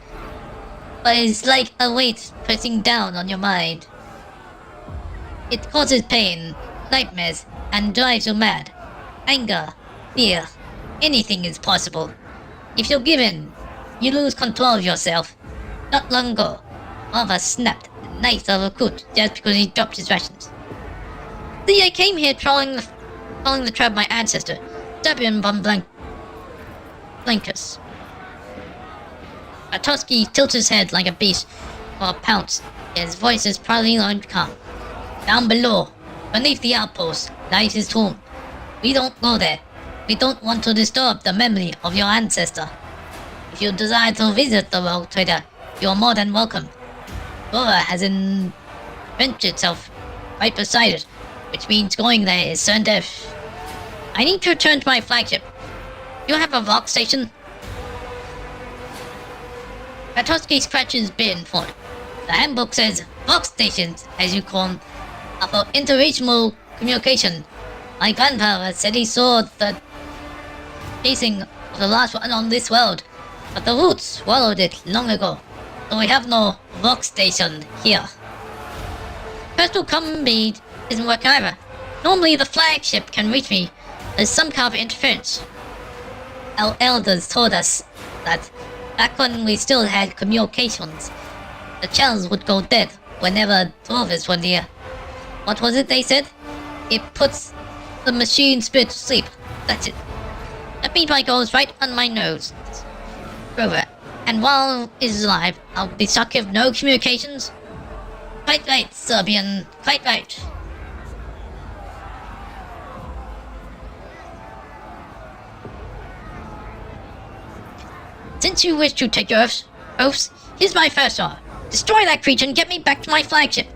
but it's like a weight pressing down on your mind. It causes pain, nightmares, and drives you mad. Anger, fear, anything is possible. If you give in, you lose control of yourself. Not long ago, one of us snapped the knife of a recruit just because he dropped his rations. See, I came here following the trap of my ancestor, Sebin von Blancus. Atoski tilts his head like a beast or a pounce. His voice is proudly and calm. Down below, beneath the outpost, lies his tomb. We don't go there. We don't want to disturb the memory of your ancestor. If you desire to visit the rogue trader, you are more than welcome. Dora has entrenched itself right beside it, which means going there is certain death. I need to return to my flagship. You have a rock station? Atoski scratches bin for it. The handbook says rock stations, as you call them, are for interregional communication. My grandfather said he saw the casing of the last one on this world, but the roots swallowed it long ago, so we have no workstation here. Personal combat isn't working either. Normally the flagship can reach me. There's some kind of interference. Our elders told us that back when we still had communications, the channels would go dead whenever dwarves were near. What was it they said? It puts the machine spirit to sleep. That's it. That meanwhile goes right on my nose. Grover. And while it is alive, I'll be stuck with no communications? Quite right, Serbian. Quite right. Since you wish to take your oaths, here's my first order. Destroy that creature and get me back to my flagship.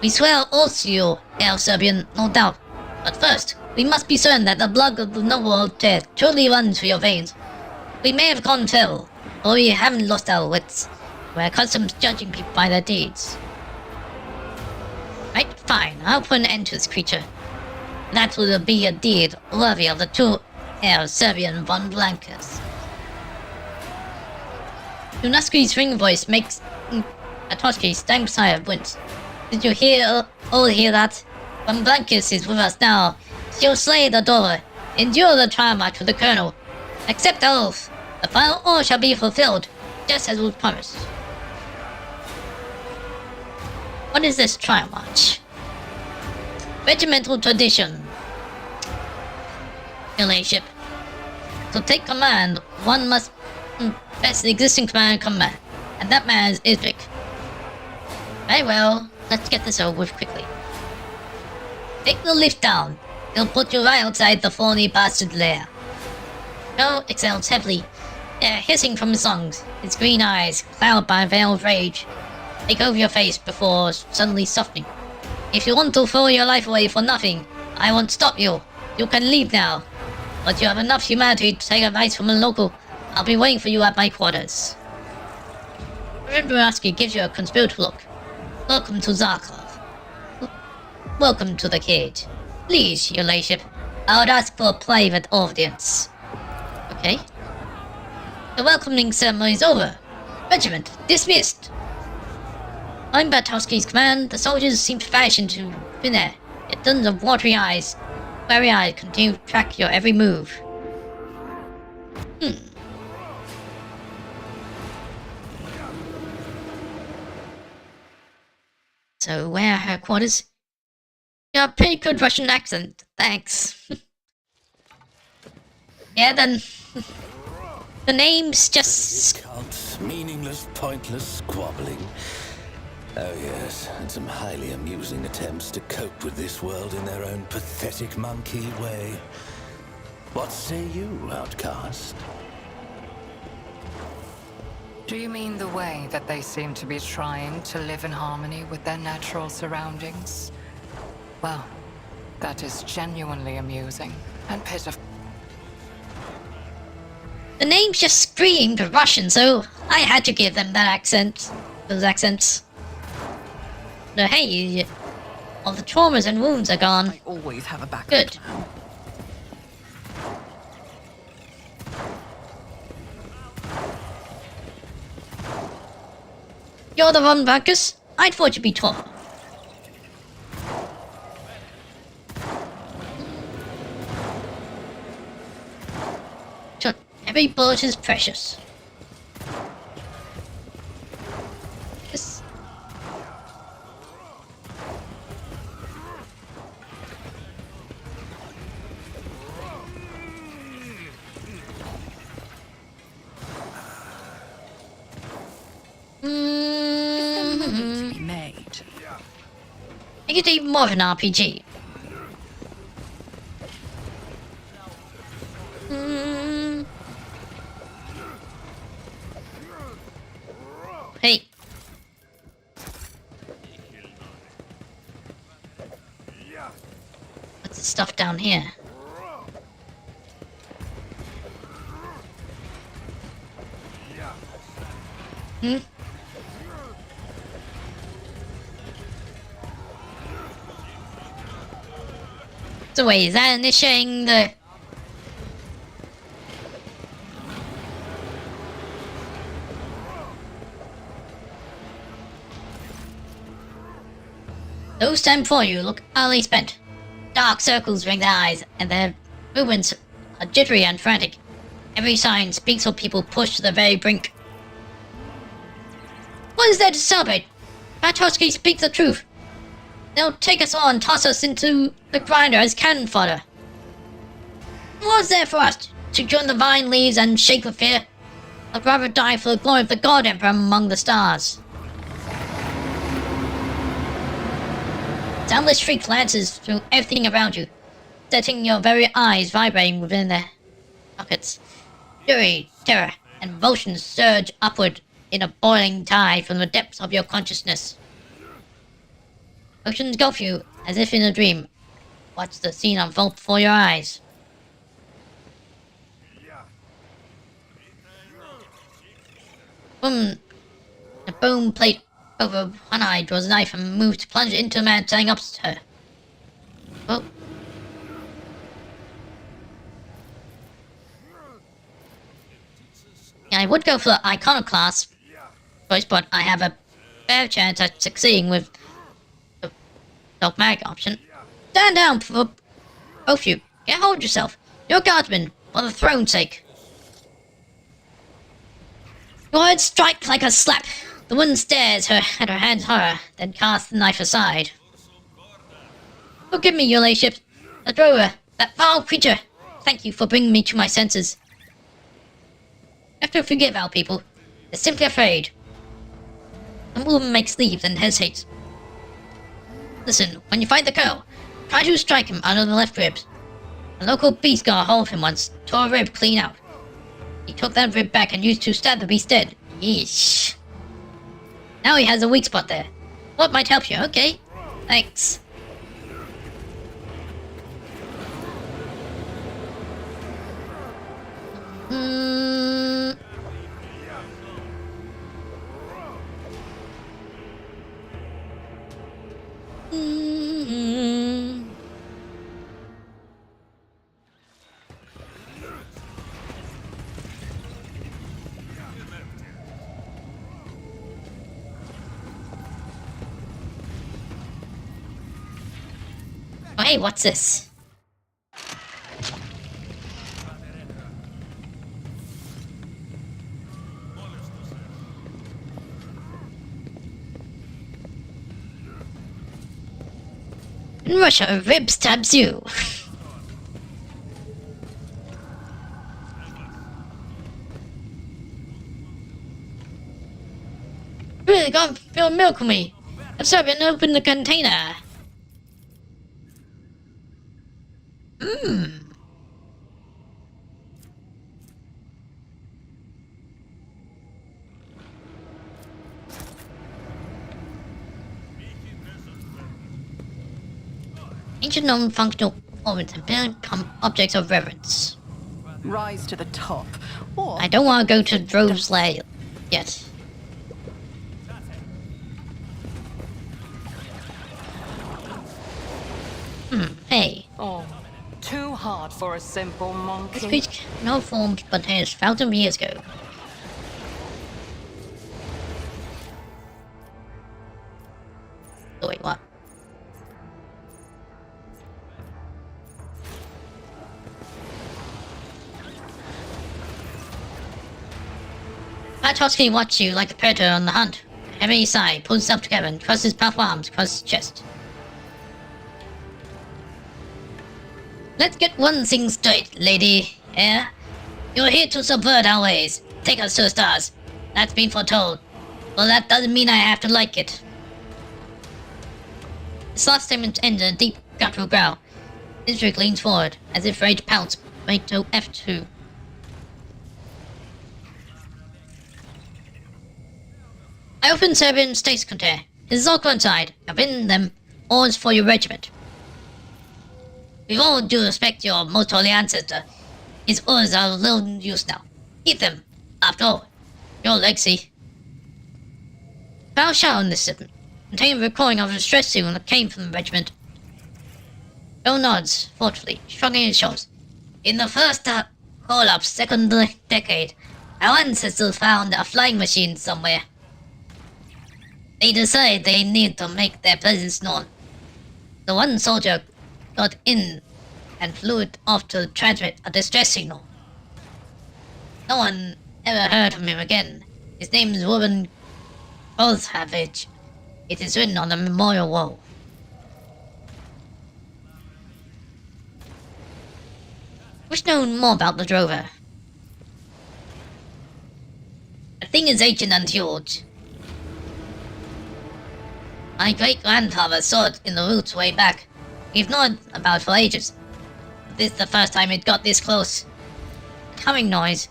We swear oaths to you, El Serbian, no doubt. But first, we must be certain that the blood of the noble dead truly runs through your veins. We may have gone fell, or we haven't lost our wits. We're accustomed to judging people by their deeds. Right, fine, I'll put an end to this creature. That will be a deed worthy of the true El Serbian von Blancas. Yunaski's ring voice makes Atoshki's stank sire wince. Did you hear that? When Blancas is with us now, she'll slay the Dora, endure the trial match with the Colonel. Accept the oath. The final order shall be fulfilled, just as was promised. What is this trial march? Regimental tradition. Your Lordship. To take command, one must best the existing commander in command, and that man is Isvik. Very well, let's get this over with quickly. Take the lift down. It'll put you right outside the thorny bastard lair. Joe exhales heavily, hissing from his lungs, his green eyes clouded by a veil of rage. Take over your face before suddenly softening. If you want to throw your life away for nothing, I won't stop you. You can leave now. But you have enough humanity to take advice from a local. I'll be waiting for you at my quarters. Rembranski gives you a conspiratorial look. Welcome to Zarkov. Welcome to the cage. Please, your Lordship, I would ask for a private audience. Okay. The welcoming ceremony is over. Regiment, dismissed. I'm Batowski's command. The soldiers seem fashioned to thin air, yet dozens of watery eyes, wary eyes continue to track your every move. So, where are her quarters? You have a pretty good Russian accent, thanks. Yeah, then. The name's just. Cult, meaningless, pointless squabbling. Oh yes, and some highly amusing attempts to cope with this world in their own pathetic monkey way. What say you, outcast? Do you mean the way that they seem to be trying to live in harmony with their natural surroundings? Well, that is genuinely amusing and pitiful. The names just screamed Russian, so I had to give them that accent. Those accents. No, hey, all the traumas and wounds are gone. I always have a backup. Good. You're the one, Marcus? I thought you'd be taller. So, every bullet is precious. This. To be made. Make it even more of an RPG. Hey. What's the stuff down here? So wait, is that initiating the... Those stand before you look utterly spent. Dark circles ring their eyes, and their movements are jittery and frantic. Every sign speaks of people pushed to the very brink. What is there to celebrate? Patosky speaks the truth. They'll take us all and toss us into the grinder as cannon fodder. What is there for us? To join the vine leaves and shake with fear? I'd rather die for the glory of the God Emperor among the stars. Soundless shriek lances through everything around you, setting your very eyes vibrating within their sockets. Fury, terror, and emotion surge upward in a boiling tide from the depths of your consciousness. Emotions engulf you as if in a dream. Watch the scene unfold before your eyes. Boom! The bone plate over one eye draws a knife and moves to plunge into the man standing opposite her. Oh. I would go for the iconoclast choice, but I have a fair chance at succeeding with the dogmatic option. Stand down for both of you. Get hold of yourself. You're a guardsman, for the throne's sake. Your words strike like a slap. The woman stares at her hand's horror, then casts the knife aside. Forgive me, your ladyship. The drover, that foul creature. Thank you for bringing me to my senses. You have to forgive our people. They're simply afraid. The woman makes leave and hesitates. Listen, when you find the girl, try to strike him under the left ribs. A local beast got a hold of him once, tore a rib clean out. He took that rib back and used to stab the beast dead. Yeesh. Now he has a weak spot there. What might help you, okay? Thanks. Oh, hey, what's this? In Russia, a rib stabs you. Really, God, feel milk with me. I'm sorry, and open the container. Ancient non-functional formats have become objects of reverence. Rise to the top, or I don't want to go to Drove's lair yet. Hey. Oh, too hard for a simple This monkey. creature no formed but has thousands of years ago. Oh wait, what? Patosky watches you like a predator on the hunt. Every sigh, pulls himself together and crosses his powerful arms across his chest. Let's get one thing straight, lady. Yeah? You're here to subvert our ways. Take us to the stars. That's been foretold. Well, that doesn't mean I have to like it. This last statement ends in a deep, guttural growl. District leans forward, as if ready to pounce, ready to F2. I open Serbian states container. This is all coincide. I've written them orders for your regiment. With all due respect to your most holy ancestor, his orders are of little use now. Keep them. After all, your legacy. Foul shout on this shipment, containing a recording of a distress signal that came from the regiment. Bill nods, thoughtfully, shrugging his shoulders. In the first call-up second decade, our ancestors found a flying machine somewhere. They decided they need to make their presence known. The one soldier got in and flew it off to transmit a distress signal. No one ever heard from him again. His name is Warren Bothhavage. It is written on the memorial wall. Wish known more about the drover. The thing is ancient and huge. My great-grandfather saw it in the roots way back. We've known about it for ages. But this is the first time it got this close. The humming noise.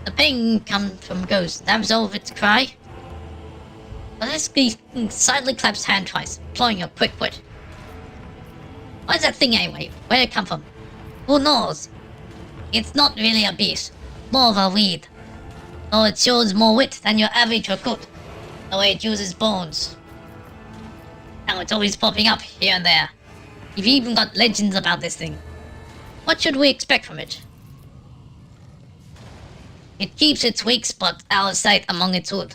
The ping comes from ghosts. That absolves its cry. Valesky silently claps hand twice, employing a quick wit. What is that thing anyway? Where'd it come from? Who knows? It's not really a beast, more of a weed. Though it shows more wit than your average recruit, the way it uses bones. Now it's always popping up here and there. You've even got legends about this thing. What should we expect from it? It keeps its weak spot out of sight among its wood.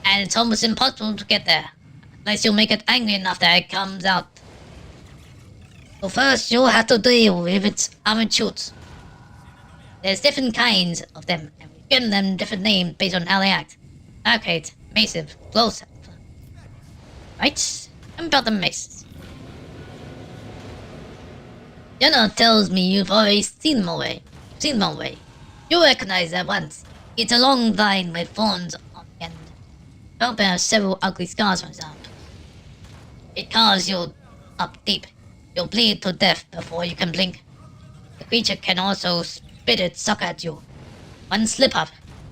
And it's almost impossible to get there, unless you make it angry enough that it comes out. So first you'll have to deal with its armored shoots. There's different kinds of them, and we've given them different names based on how they act. Arcade, massive, close-up. Right? And about the maces. Jenna tells me you've already seen them already. You recognize that once. It's a long line with thorns on the end. Don't bear several ugly scars on its arm. It carves you up deep. You'll bleed to death before you can blink. The creature can also spit its suck at you. One slip up,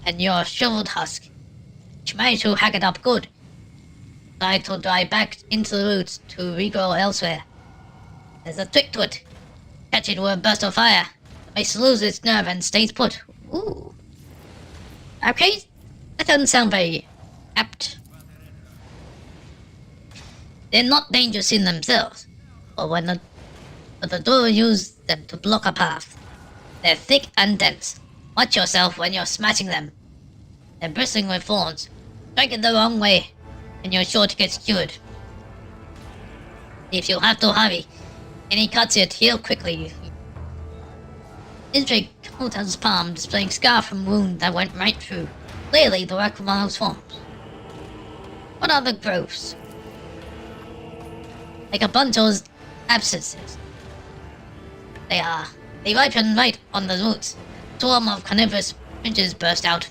and you're a shriveled husk. Which managed to hack it up good. Try to dive back into the roots to regrow elsewhere. There's a trick to it. Catch it with a burst of fire. It makes it lose its nerve and stays put. Ooh. Okay, that doesn't sound very apt. They're not dangerous in themselves, but the door uses them to block a path. They're thick and dense. Watch yourself when you're smashing them. They're bristling with thorns. Strike it the wrong way, and you're sure to get skewered. If you have to hurry, any cuts it heal quickly. Indrik holds out his palm, displaying scar from wound that went right through. Clearly the work of one of those forms. What are the growths? Like a bunch of those abscesses. They ripen right on the roots. A swarm of carnivorous fringes burst out.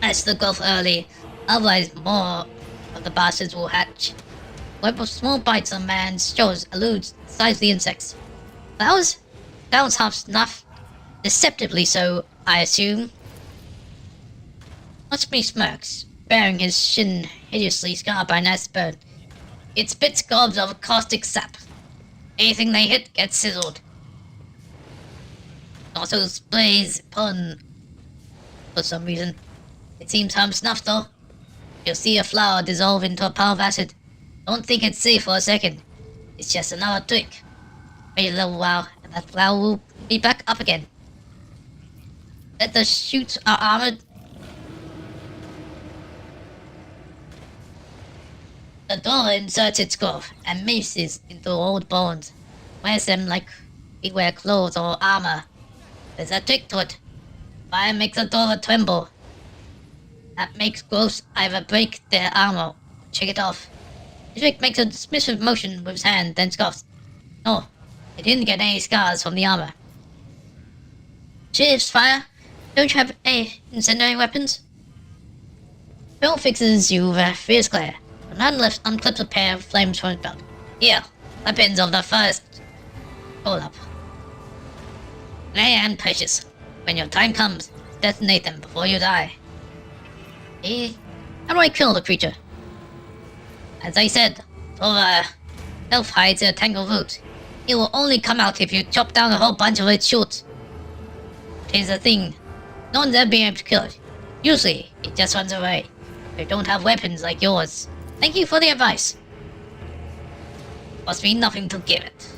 Catch the growth early, otherwise more of the bastards will hatch. Web of small bites on man's shoulders eludes the size of the insects. Flowers? Flowers half snuffed. Deceptively so, I assume. Watch me smirks, bearing his shin hideously scarred by an iceberg. It spits gobs of caustic sap. Anything they hit gets sizzled. Also sprays pollen for some reason. It seems harm snuffed though. You'll see a flower dissolve into a pile of acid. Don't think it's safe for a second. It's just another trick. Wait a little while, and that flower will be back up again. That the shoots are armored. The door inserts its growth and maces into old bones. Wears them like we wear clothes or armor. There's a trick to it. Fire makes a door tremble. That makes growths either break their armor or shake it off. Indrik makes a dismissive motion with his hand, then scoffs. No, I didn't get any scars from the armor. Shifts fire. Don't you have any incendiary weapons? Bill fixes you with a fierce glare. The man left unclips a pair of flames from his belt. Here, weapons of the first. Hold up. Rare and precious. When your time comes, detonate them before you die. How do I kill the creature? As I said, elf hides in a tangled root. It will only come out if you chop down a whole bunch of its shoots. Here's the thing. No one's ever been able to kill it. Usually, it just runs away. They don't have weapons like yours. Thank you for the advice. Cost me nothing to give it.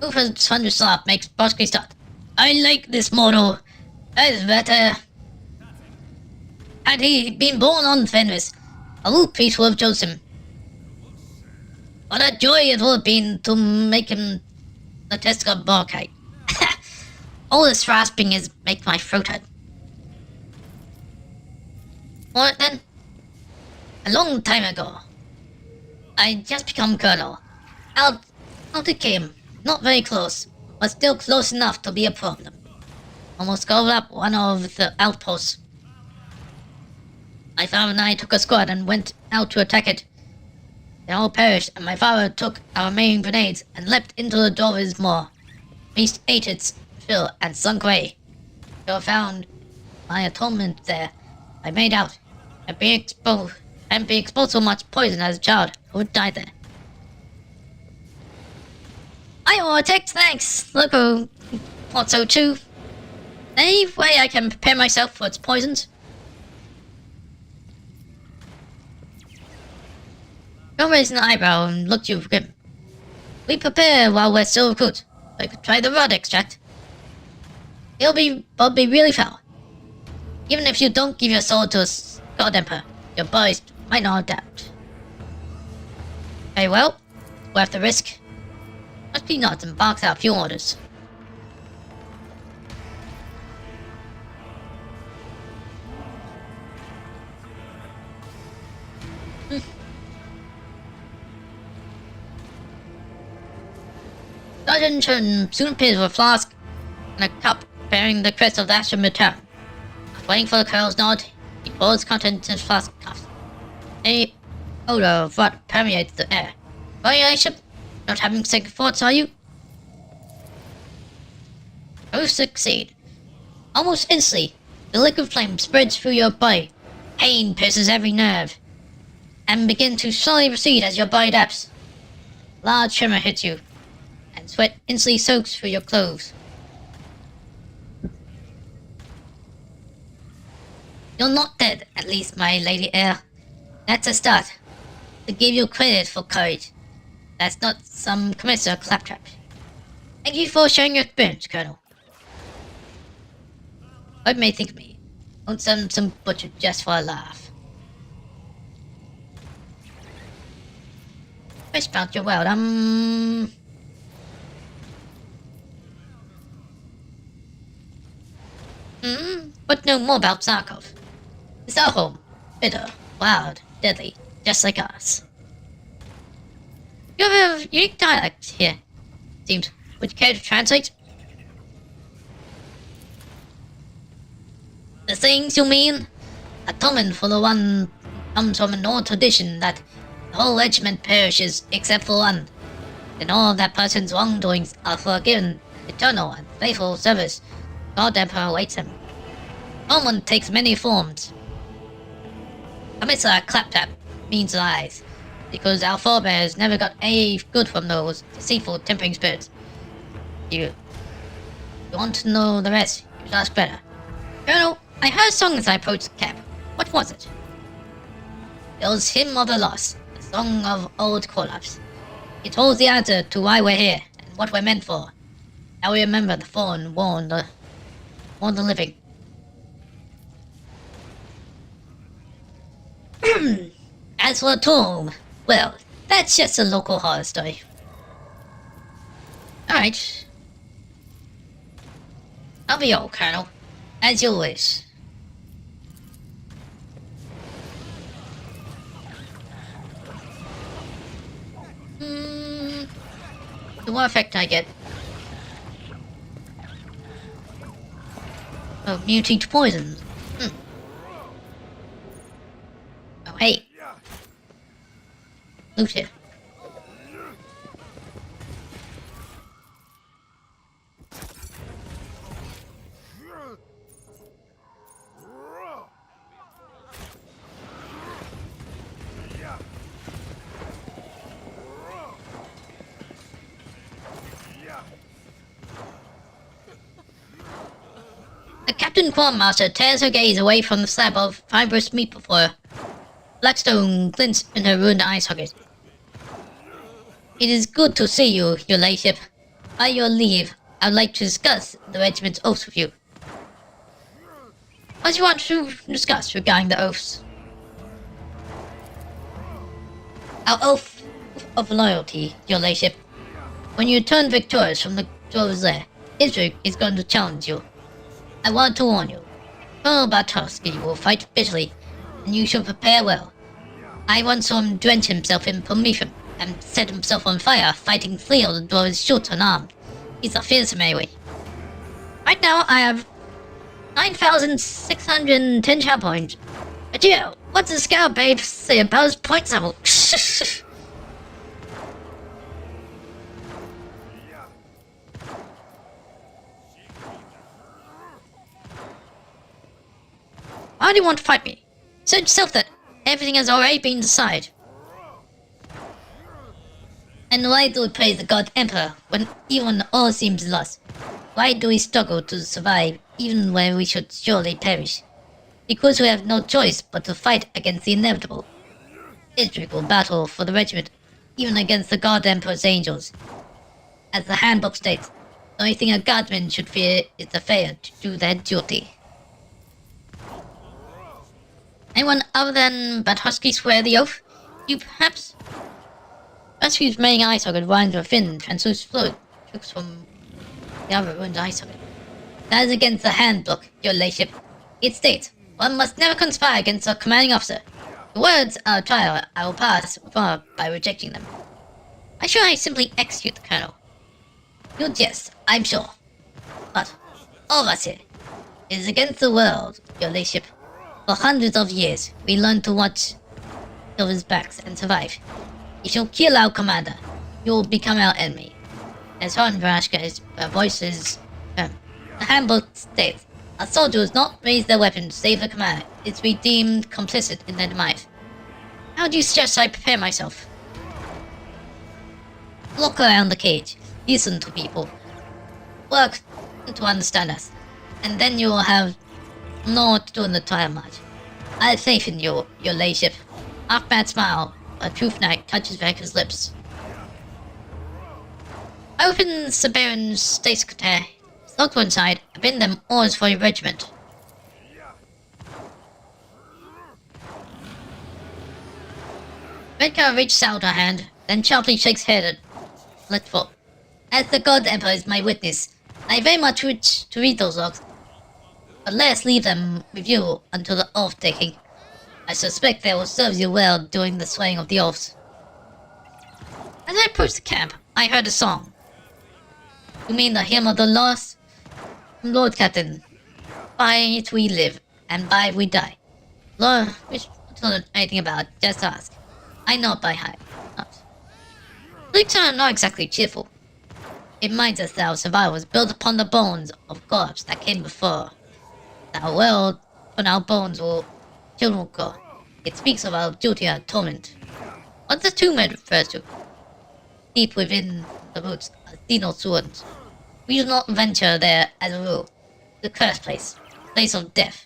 Ufa's thunder slap makes Bosky start. I like this model. That is better. Had he been born on Fenris, a root priest would have chosen him. What a joy it would have been to make him the test of Barkite. All this rasping is make my throat hurt. Alright then. A long time ago, I just become colonel. Out it came. Not very close, but still close enough to be a problem. Almost gobbled up one of the outposts. My father and I took a squad and went out to attack it. They all perished, and my father took our main grenades and leapt into the Dorver's maw. Beast ate its fill and slunk away. So I found my atonement there. I made out, and being exposed so much poison as a child, I would die there. I will attack, thanks. Look who thought so too. Any way I can prepare myself for its poisons? Joe raised an eyebrow and looked you grim. We prepare while we're still recruits. I could try the rod extract. It'll be really foul. Even if you don't give your soul to a god emperor, your bodies might not adapt. Very well, worth the risk. Must be nuts and barks out a few orders. Sergeant Chun soon appears with a flask and a cup bearing the crest of the Ashram return. Waiting for the colonel's nod, he pours contents in his flask cuffs. A odor of rot permeates the air. Oh, your ship? Not having second thoughts, are you? You succeed. Almost instantly, the liquid flame spreads through your body. Pain pierces every nerve, and begins to slowly recede as your body adapts. Large tremor hits you, and sweat instantly soaks through your clothes. You're not dead, at least, my Lady Air. That's a start. To give you credit for courage. That's not some commissioner claptrap. Thank you for sharing your experience, Colonel. What may think of me? Won't send some butcher just for a laugh. Fish about your world, but know more about Zarkov. It's our home. Bitter, wild, deadly, just like us. You have a unique dialect here, seems. Would you care to translate? The things you mean? Atonement for the one comes from an old tradition that the whole regiment perishes except for one. Then all of that person's wrongdoings are forgiven. Eternal and faithful service. God Emperor awaits him. Atonement takes many forms. Commissar Claptrap means lies, because our forebears never got any good from those deceitful tempering spirits. You want to know the rest, you should ask better. Colonel, I heard a song as I approached the camp. What was it? It was Hymn of the Lost, the song of old Korlaps. It holds the answer to why we're here, and what we're meant for. Now we remember the fallen warn the living. As for the tomb, well, that's just a local horror story. Alright. I'll be all, Colonel. As you wish. What effect I get? Oh, immunity to poison. Oh, hey. Loot here. The Captain Quartermaster tears her gaze away from the slab of fibrous meat before her. Blackstone glints in her ruined eye socket. It is good to see you, your ladyship. By your leave, I'd like to discuss the regiment's oaths with you. What do you want to discuss regarding the oaths? Our oath of loyalty, your lordship. When you return victorious from the Dwarves' lair, Israel is going to challenge you. I want to warn you. Colonel Bartowski will fight bitterly, and you should prepare well. I once saw him drench himself in pomatum and set himself on fire fighting 3 of the Dwarves' short unarmed. He's a fearsome anyway. Right now, I have 9,610 char points. But yeah, what's the scout babe say about his points level? Why do you want to fight me? Said yourself that everything has already been decided. And why do we praise the God Emperor when even all seems lost? Why do we struggle to survive even when we should surely perish? Because we have no choice but to fight against the inevitable. Israel will battle for the regiment, even against the God Emperor's angels. As the handbook states, the only thing a guardsman should fear is the failure to do their duty. Anyone other than Bartowski swear the oath? You perhaps? Bartowski's main eye socket winds with a thin, translucent fluid trickles from the other ruined eye socket. That is against the handbook, your lordship. It states, one must never conspire against a commanding officer. The words are a trial I will pass far by rejecting them. Why should I simply execute the colonel? You'll jest, I'm sure. But, all of us here, it is against the world, your lordship. For hundreds of years, we learned to watch Silver's backs and survive. If you kill our commander, you will become our enemy. As Horn Varashka's voices firm. The handbook states, a soldier who does not raise their weapon to save the commander is to be deemed complicit in their demise. How do you suggest I prepare myself? Look around the cage, listen to people, work to understand us, and then you will have know what to do in the trial march. I have faith in you, your lordship. Half-mad smile, a truth knight touches Vector's lips. Open Siberian state secretary. Look inside, and bring them orders for your regiment. Redcar reaches out her hand, then sharply shakes head and lets fall. As the God Emperor is my witness, I very much wish to read those logs, but let us leave them with you until the oath-taking. I suspect they will serve you well during the swearing of the oaths. As I approached the camp, I heard a song. You mean the hymn of the lost? Lord Captain, by it we live, and by it we die. Lord, which I don't know anything about, just ask. I know by heart. Lyrics are not exactly cheerful. It reminds us that our survival was built upon the bones of gods that came before. Our world, when our bones will children will go. It speaks of our duty and torment. What the tomb refers to? Deep within the roots are Dino swords. We do not venture there as a rule. The cursed place of death.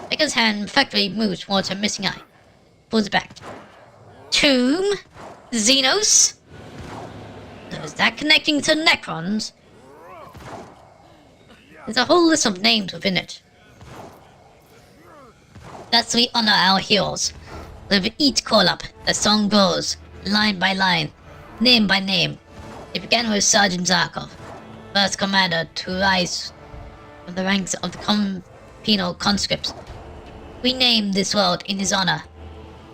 Baker's hand effectively moves towards her missing eye. Pulls it back. Tomb? Xenos? So is that connecting to Necrons? There's a whole list of names within it. Thus we honor our heroes. With each call-up, the song goes, line by line, name by name. It began with Sergeant Zarkov, first commander to rise from the ranks of the penal conscripts. We name this world in his honor.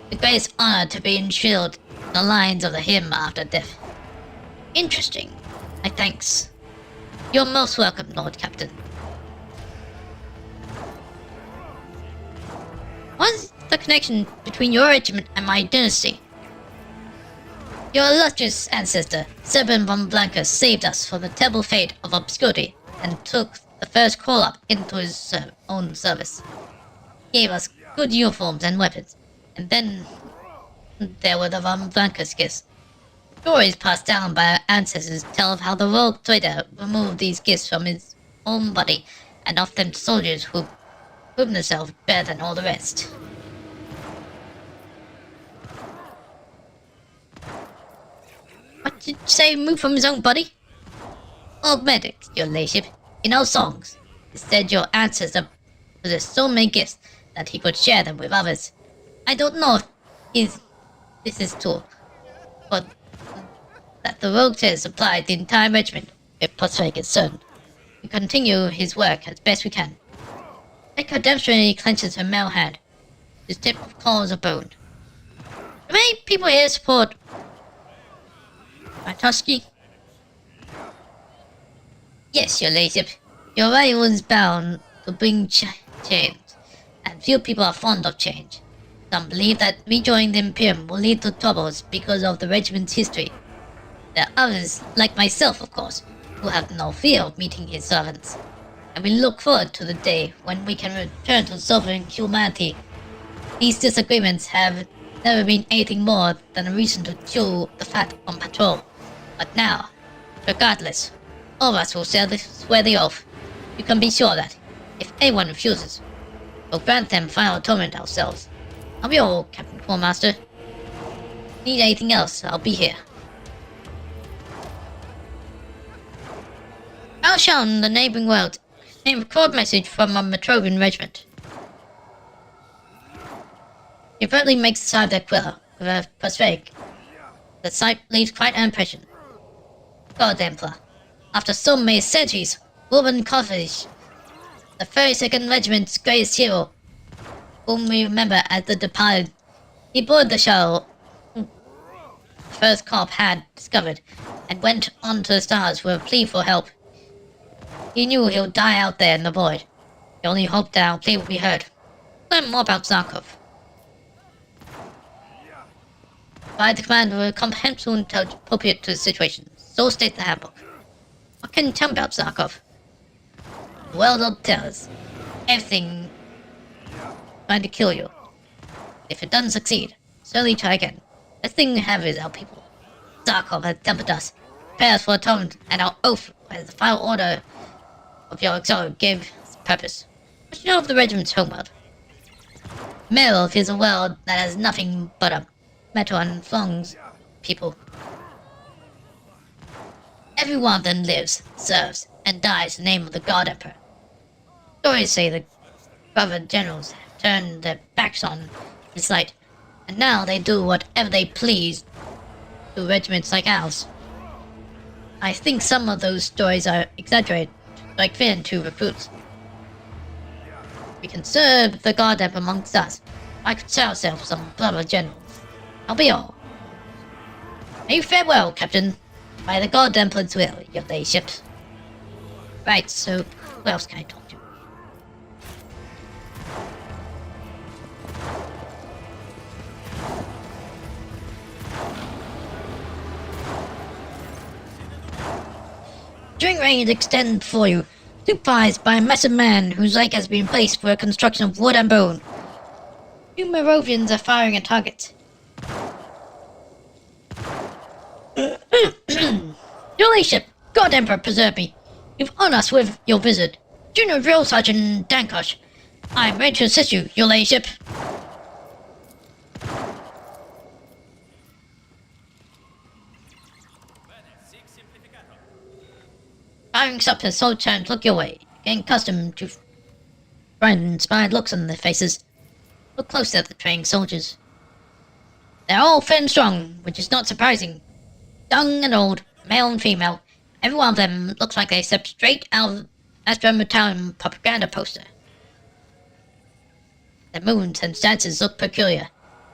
The greatest honor to be enshrined in the lines of the hymn after death. Interesting. My thanks. You're most welcome, Lord Captain. What is the connection between your regiment and my dynasty? Your illustrious ancestor, Serban von Blanca, saved us from the terrible fate of obscurity and took the first call-up into his own service. He gave us good uniforms and weapons, and then there were the von Blanca's gifts. Stories passed down by our ancestors tell of how the rogue traitor removed these gifts from his own body and offered them to soldiers who proved themselves better than all the rest. What did you say, move from his own body? Old medic, your lordship. In our songs, it said your ancestor possessed so many gifts that he could share them with others. I don't know if this is true, but that the rogue says supplied the entire regiment with phosphoric concerned. We continue his work as best we can. Echo demonstratingly clenches her male hand. His tip of claws of bone. Do many people here support Matoski? Yes, your ladyship. Your rival is bound to bring change, and few people are fond of change. Some believe that rejoining the Imperium will lead to troubles because of the regiment's history. There are others, like myself of course, who have no fear of meeting his servants. And we look forward to the day when we can return to sovereign humanity. These disagreements have never been anything more than a reason to chew the fat on patrol. But now, regardless, all of us will swear the oath. You can be sure that, if anyone refuses, we'll grant them final atonement ourselves. I'll be all, Captain Quartermaster. Need anything else, I'll be here. I'll show in the neighboring world a record message from a Metrovian regiment. He abruptly makes the side of their quiver with a prosthetic. The sight leaves quite an impression. God Emperor, after so many centuries, Ruben Kovic, the 32nd Regiment's greatest hero, whom we remember as the departed, he boarded the shuttle the first corp had discovered, and went on to the stars with a plea for help. He knew he would die out there in the void. He only hoped that our plea would be heard. Learn more about Zarkov. Provide the commander with a comprehensive intelligence appropriate to the situation. So states the handbook. What can you tell me about Zarkov? The world will tell us. Everything trying to kill you. If it doesn't succeed, certainly try again. The thing we have is our people. Zarkov has tempered us, prepared us for atonement, and our oath as the final order of your exile gave purpose. What do you know of the regiment's homeworld? Merolf is a world that has nothing but a metal and thongs people. Every one of them lives, serves, and dies in the name of the God Emperor. Stories say the brother generals have turned their backs on his light, and now they do whatever they please to regiments like ours. I think some of those stories are exaggerated, like fit to recruits. We can serve the God Emperor amongst us. I could sell ourselves some brother generals. I'll be all. May you farewell, Captain. By the God Emperor's will, your ladyship. Right, so who else can I talk to? During range extend before you, supervised by a massive man whose leg has been placed for a construction of wood and bone. Two Merovians are firing at targets. Your ladyship, God Emperor preserve me. You've honored us with your visit. Junior Drill Sergeant Dankosh. I am ready to assist you, your ladyship. Firing up his soul time to look your way, getting accustomed to friend-inspired looks on their faces. Look closely at the training soldiers. They're all fit and strong, which is not surprising. Young and old, male and female, every one of them looks like they stepped straight out of Astra Metallium propaganda poster. Their movements and stances look peculiar.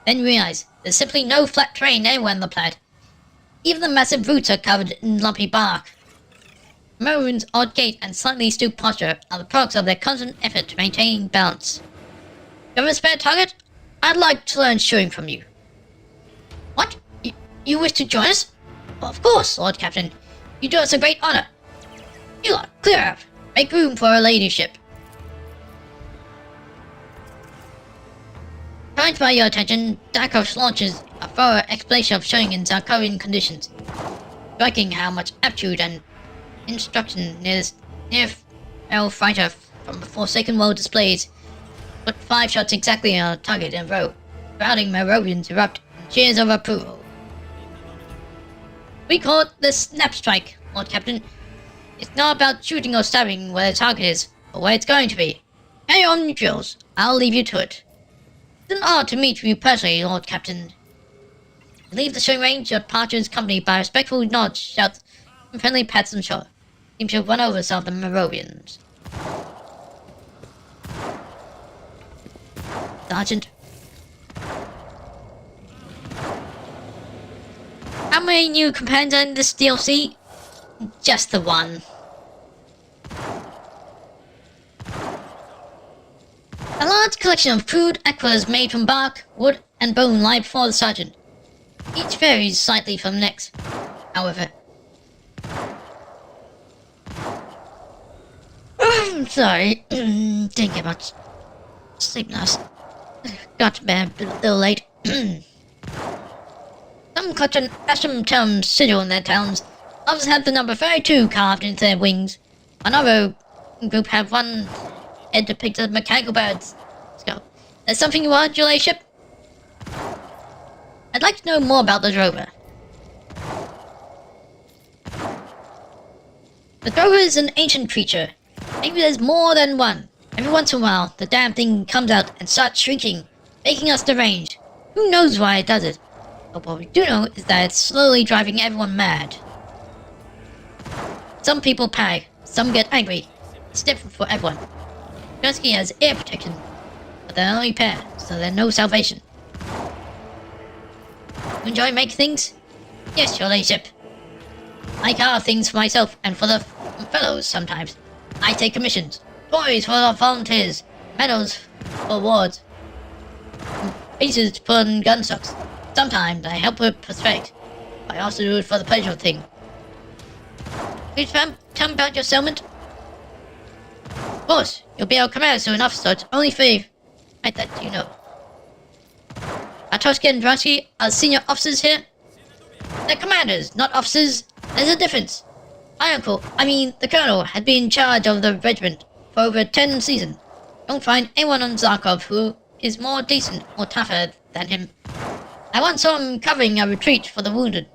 Then you realize there's simply no flat terrain anywhere on the planet. Even the massive roots are covered in lumpy bark. Maroon's odd gait and slightly stooped posture are the products of their constant effort to maintain balance. You have a spare target? I'd like to learn shooting from you. What? You wish to join us? Well, of course, Lord Captain. You do us a great honor. You lot, clear out. Make room for her ladyship. Primed by your attention, Darkosh launches a thorough explanation of showing in Zarkarian conditions, striking how much aptitude and instruction near fighter from the Forsaken World displays. Put 5 shots exactly on a target in a row. Crowding Merovians erupt in cheers of approval. We call it the snap strike, Lord Captain. It's not about shooting or stabbing where the target is, or where it's going to be. Carry on your drills. I'll leave you to it. It's an honor to meet you personally, Lord Captain. Leave the showing range, your departure is accompanied by respectful nods, shouts, and friendly pats on the shoulder. Seem to have run over some of the Moravians. Sergeant. How many new companions are in this DLC? Just the one. A large collection of crude aquas made from bark, wood, and bone lie before the sergeant. Each varies slightly from the next, however. I'm sorry, didn't get much sleep last. Got to bed a little late. Some clutch an Ashram sigil in their towns. Others have the number 32 carved into their wings. Another group have one head depicted as mechanical bird's skull. There's something you want, your ladyship? I'd like to know more about the drover. The drover is an ancient creature. Maybe there's more than one. Every once in a while, the damn thing comes out and starts shrinking, making us deranged. Who knows why it does it? But what we do know is that it's slowly driving everyone mad. Some people panic, some get angry. It's different for everyone. Gursky has ear protection, but they're only pair, so there's no salvation. You enjoy making things? Yes, your ladyship. I carve things for myself and for the fellows sometimes. I take commissions, toys for the volunteers, medals for awards, pieces to put on gun stocks. Sometimes I help with prosthetic. I also do it for the pleasure of the thing. Please tell me about your settlement. Of course, you'll be our commander soon enough, so it's only fair right that you know. Atoski and Dronsky are senior officers here. They're commanders, not officers. There's a difference. My uncle, the colonel, had been in charge of the regiment for over 10 seasons. Don't find anyone on Zarkov who is more decent or tougher than him. I once saw him covering a retreat for the wounded.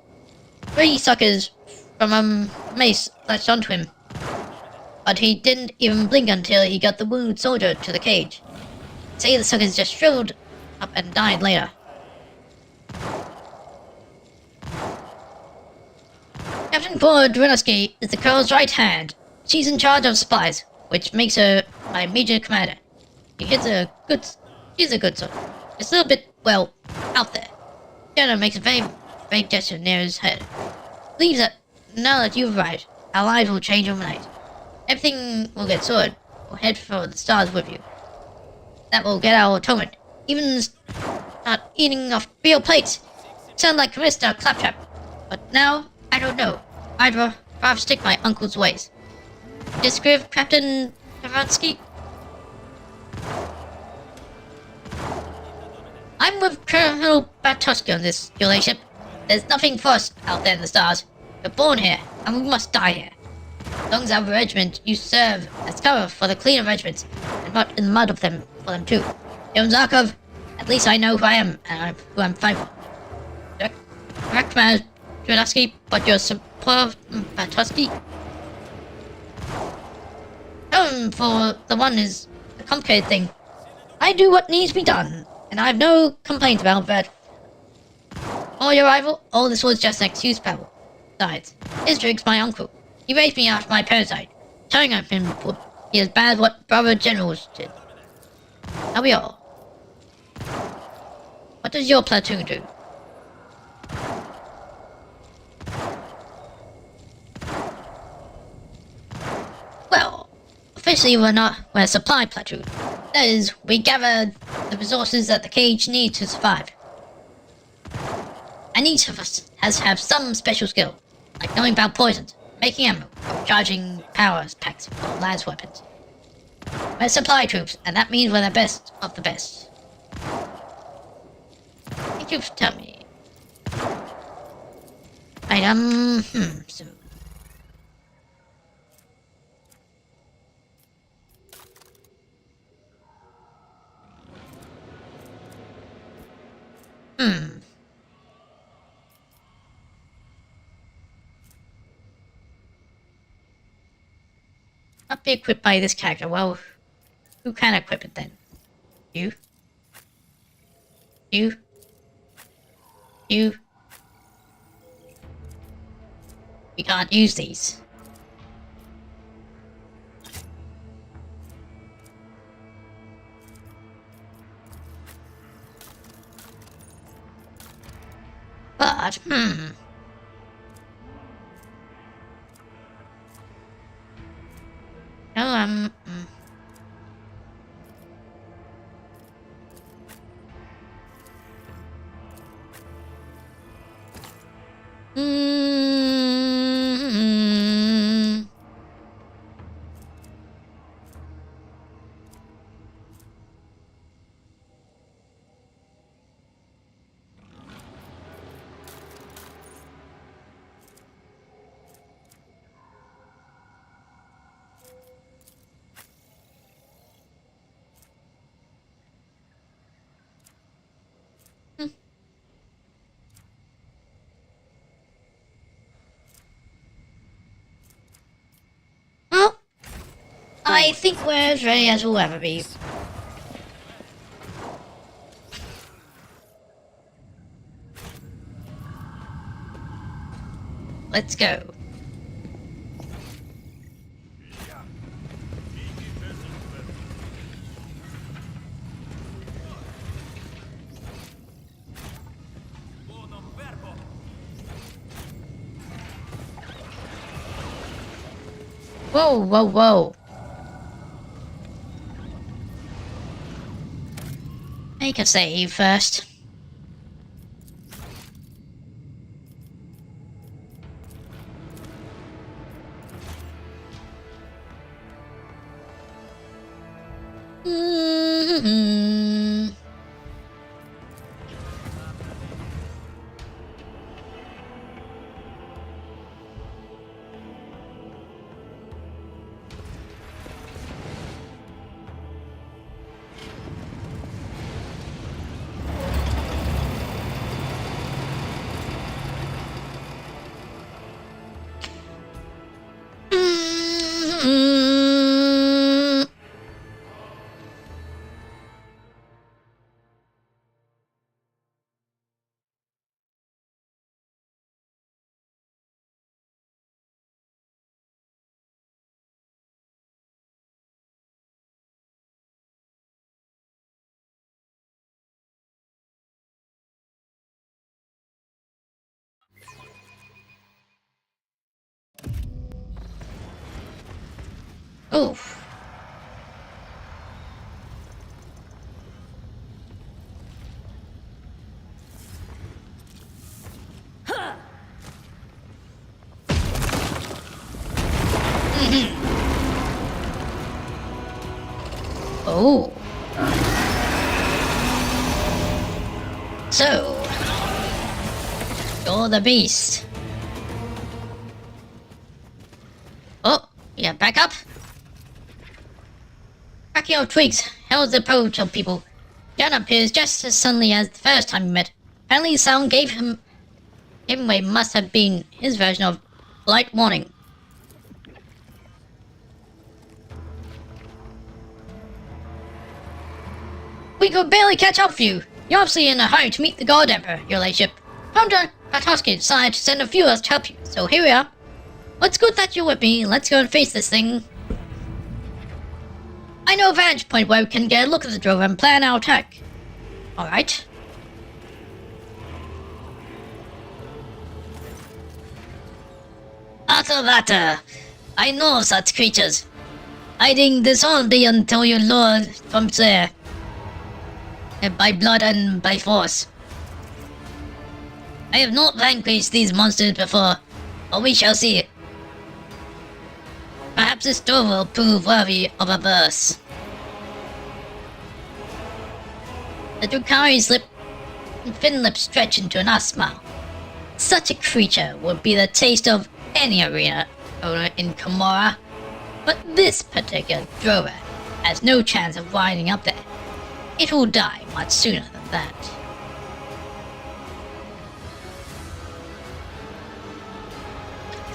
3 suckers from a mace latched onto him. But he didn't even blink until he got the wounded soldier to the cage. Say the suckers just shriveled up and died later. Captain Cora Drinsky is the colonel's right hand. She's in charge of supplies, which makes her my major commander. She's a good sort. Just a little bit, well, out there. General makes a very vague gesture near his head. Believes that now that you've arrived, our lives will change overnight. Everything will get sorted. We'll head for the stars with you. That will get our atonement. Even start eating off real plates. Sound like Mr. Claptrap. But now, I don't know. I'd rather stick my uncle's ways. Disagree with Captain Kavansky? I'm with Colonel Batoski on this, your ladyship. There's nothing for us out there in the stars. We're born here, and we must die here. As long as our regiment, you serve as cover for the cleaner regiments, and not in the mud of them for them too. Young Zarkov, at least I know who I am, and who I'm fighting for. Correct, Commander Dronsky, but your support Batoski? For the one is a complicated thing. I do what needs to be done, and I have no complaints about that. Or your rival, all this was just an excuse, Pavel. Besides, Isdrig's my uncle. He raised me after my parents died. Telling of him would be as bad as what brother generals did. Now we all. What does your platoon do? Well, officially we're a supply platoon. That is, we gather the resources that the cage needs to survive. And each of us has to have some special skill, like knowing about poisons, making ammo, or charging power packs for las weapons. We're supply troops, and that means we're the best of the best. Thank you for telling me. Right, so... Not be equipped by this character, well... Who can equip it then? You? You? You? We can't use these. But, Oh, Well, I think we're as ready as we'll ever be. Let's go. Whoa, whoa, whoa. Make a save first. Oof. Oh. So, you're the beast. Oh, yeah, back up. Cracking of twigs. How's the approach of people? Jan appears just as suddenly as the first time we met. Apparently, the sound gave him away must have been his version of light warning. We could barely catch up with you. You're obviously in a hurry to meet the God Emperor, your ladyship. Hunter Patoski decided to send a few of us to help you, so here we are. Well, it's good that you're with me. Let's go and face this thing. I know a vantage point where we can get a look at the drover and plan our attack. Alright. After that, I know of such creatures. Hiding dishonorably until you're lured from there. By blood and by force. I have not vanquished these monsters before, but we shall see. Perhaps this door will prove worthy of a verse. The Drukari's thin lips stretch into an odd smile. Such a creature would be the taste of any arena owner in Kamora, but this particular drover has no chance of winding up there. It will die much sooner than that.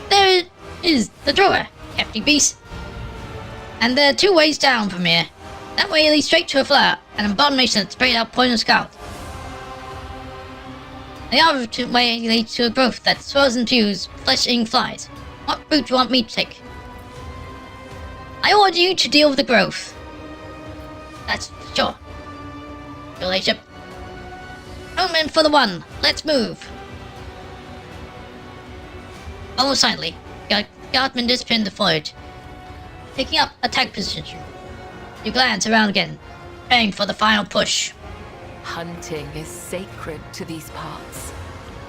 There is the drawer, hefty beast. And there are 2 ways down from here. That way it leads straight to a flare, an abomination that sprayed out poison scald. The other way leads to a growth that swells and fuse flesh-eating flies. What route do you want me to take? I order you to deal with the growth. That's sure. Your Lordship. Omen for the one. Let's move. Follow silently. Guardman discipline the foliage. Taking up attack position. You glance around again, preparing for the final push. Hunting is sacred to these parts.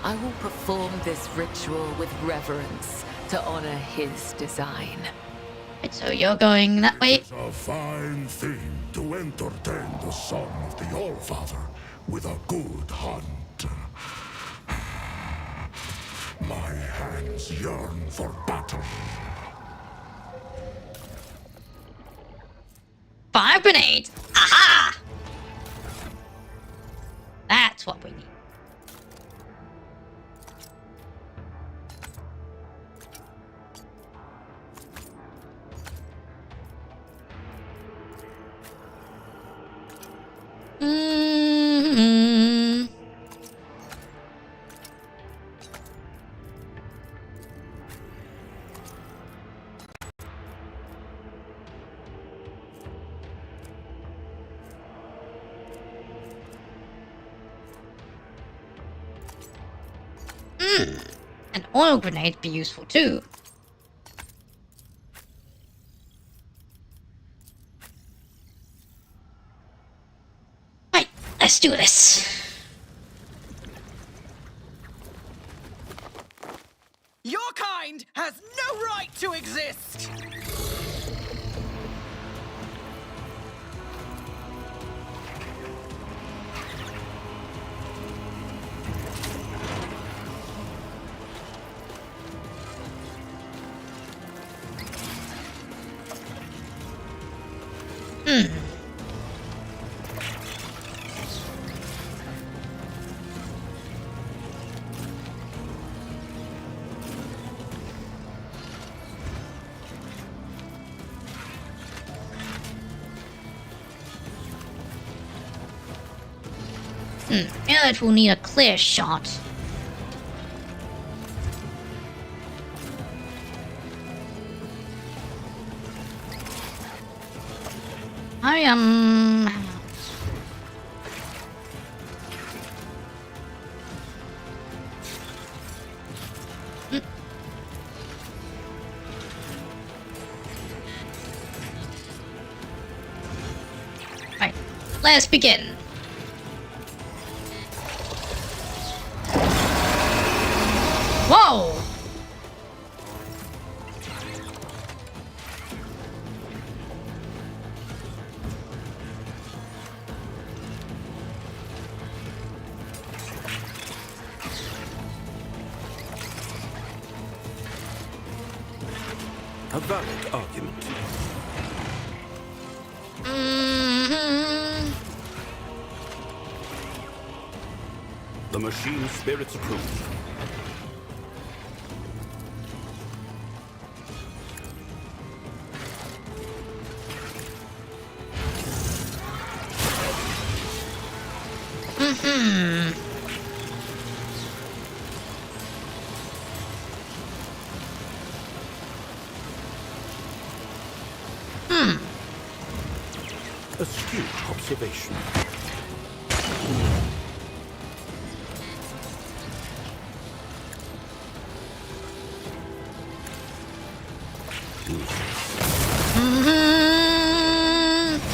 I will perform this ritual with reverence to honor his design. Right, so you're going that way. It's a fine thing to entertain the son of the Allfather with a good hunt. My hands yearn for battle. Fire grenades! Aha! That's what we need. An oil grenade would be useful too. Right, let's do this. Your kind has no right to exist! Yeah, it will need a clear shot. I am... Right, let's begin. Whoa! A valid argument. The machine spirits approve. Astute observation.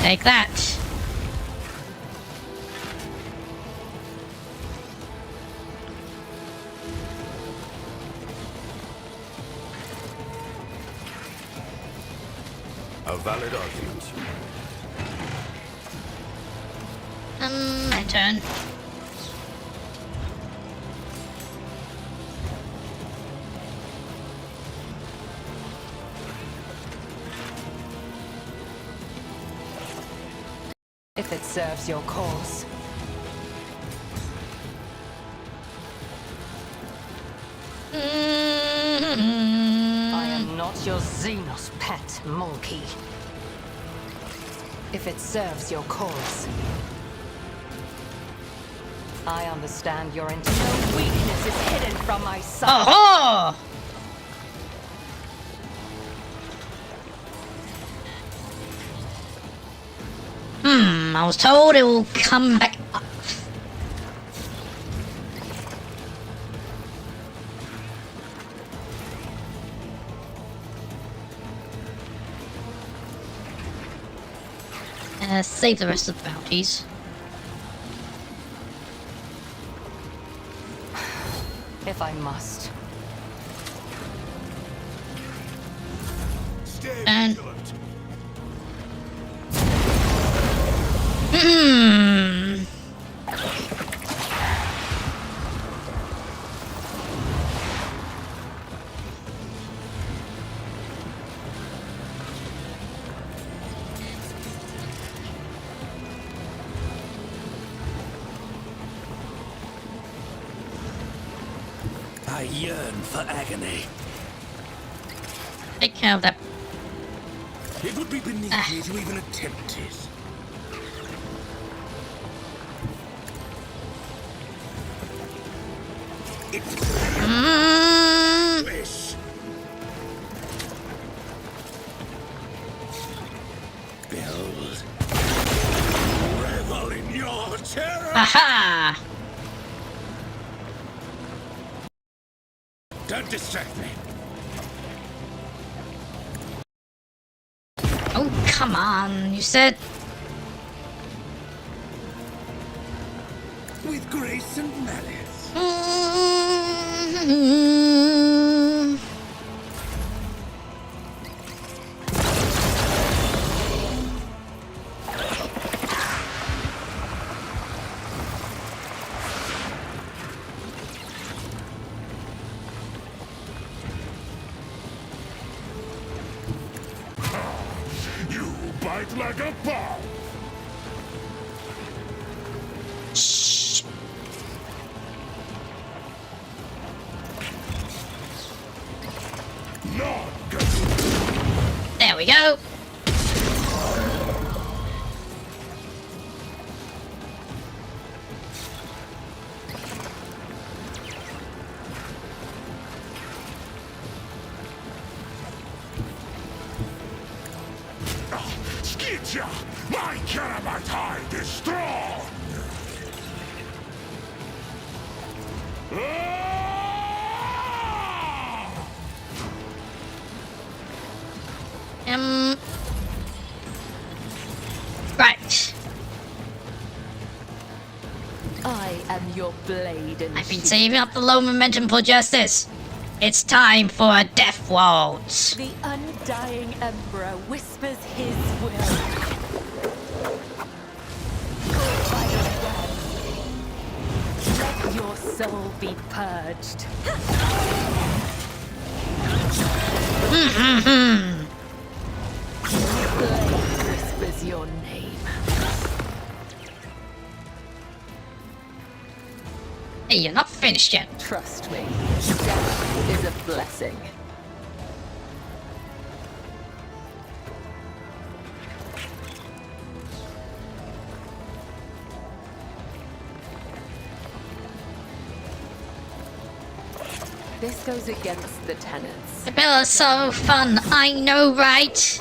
Take that. A valid argument. My turn. If it serves your cause. I am not your Xenos pet monkey. if it serves your cause. I understand your internal weakness is hidden from my sight. Oh! I was told it will come back up. Save the rest of the bounties. If I must. And I yearn for agony. take care of that. It would be beneath me to even attempt it. It's wish. Behold. Revel in your terror. Aha! Don't distract me. Oh, come on. You said... With grace and malice. You bite like a bomb. Not good. There we go. Skitcha! My Karamat hide is strong! Right. I am your blade and I've been shield. saving up the low momentum for just this. It's time for a death waltz. The undying Emperor whispers his will. Let your soul be purged. Blade whispers your name. Hey, you're not finished yet. Trust me, death is a blessing. This goes against the tenets. The bill is so fun, I know, right?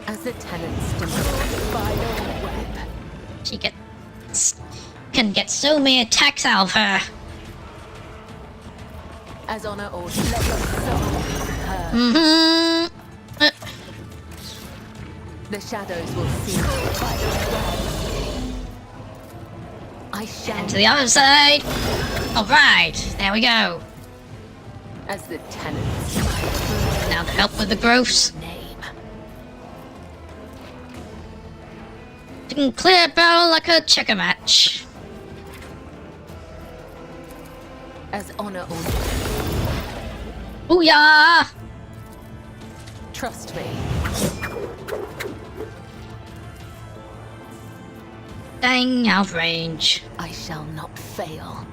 As the tenets demand the final web. She can get so many attacks out of her. As honor orders, let your soul be heard. The shadows will see the final web. I shall. And to the other side. Alright, there we go. As the tenets. Now to help with the growths. Name. You can clear a barrel like a checker match. As honor orders. Booyah! Trust me. Dang, out of range. I shall not fail.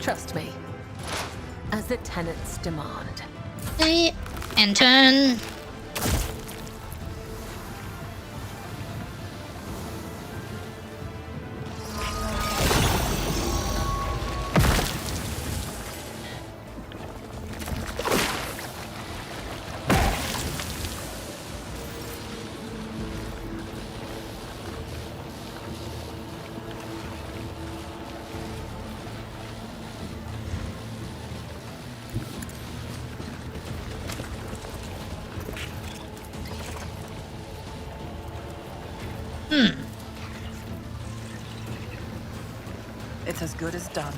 Trust me. as the tenants demand. Okay, and turn. It's as good as done.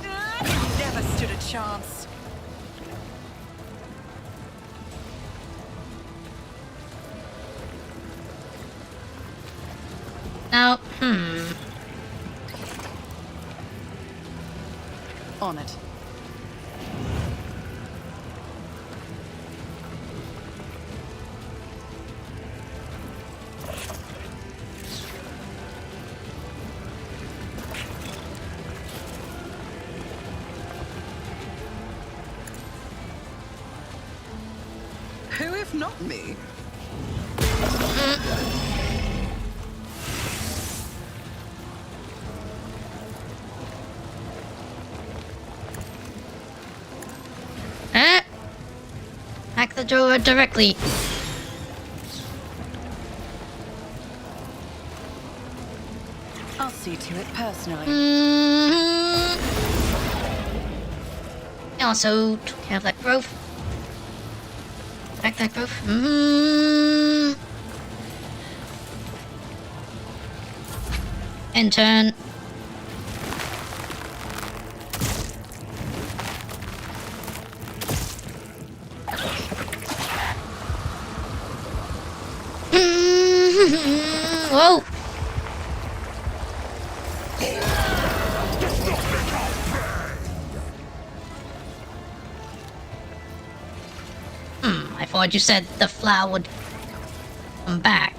Never stood a chance. Now, On it. Who if not me? hack the door directly. I'll see to it personally. Also, took care of that growth. Back that growth. And turn. Whoa! I thought you said the flower would come back.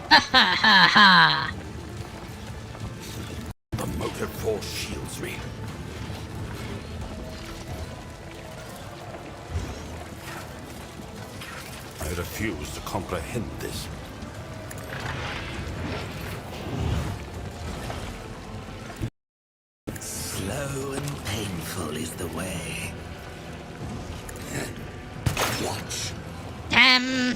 Ha ha ha ha! The motive force shields me. I refuse to comprehend this. Slow and painful is the way. Watch. Damn!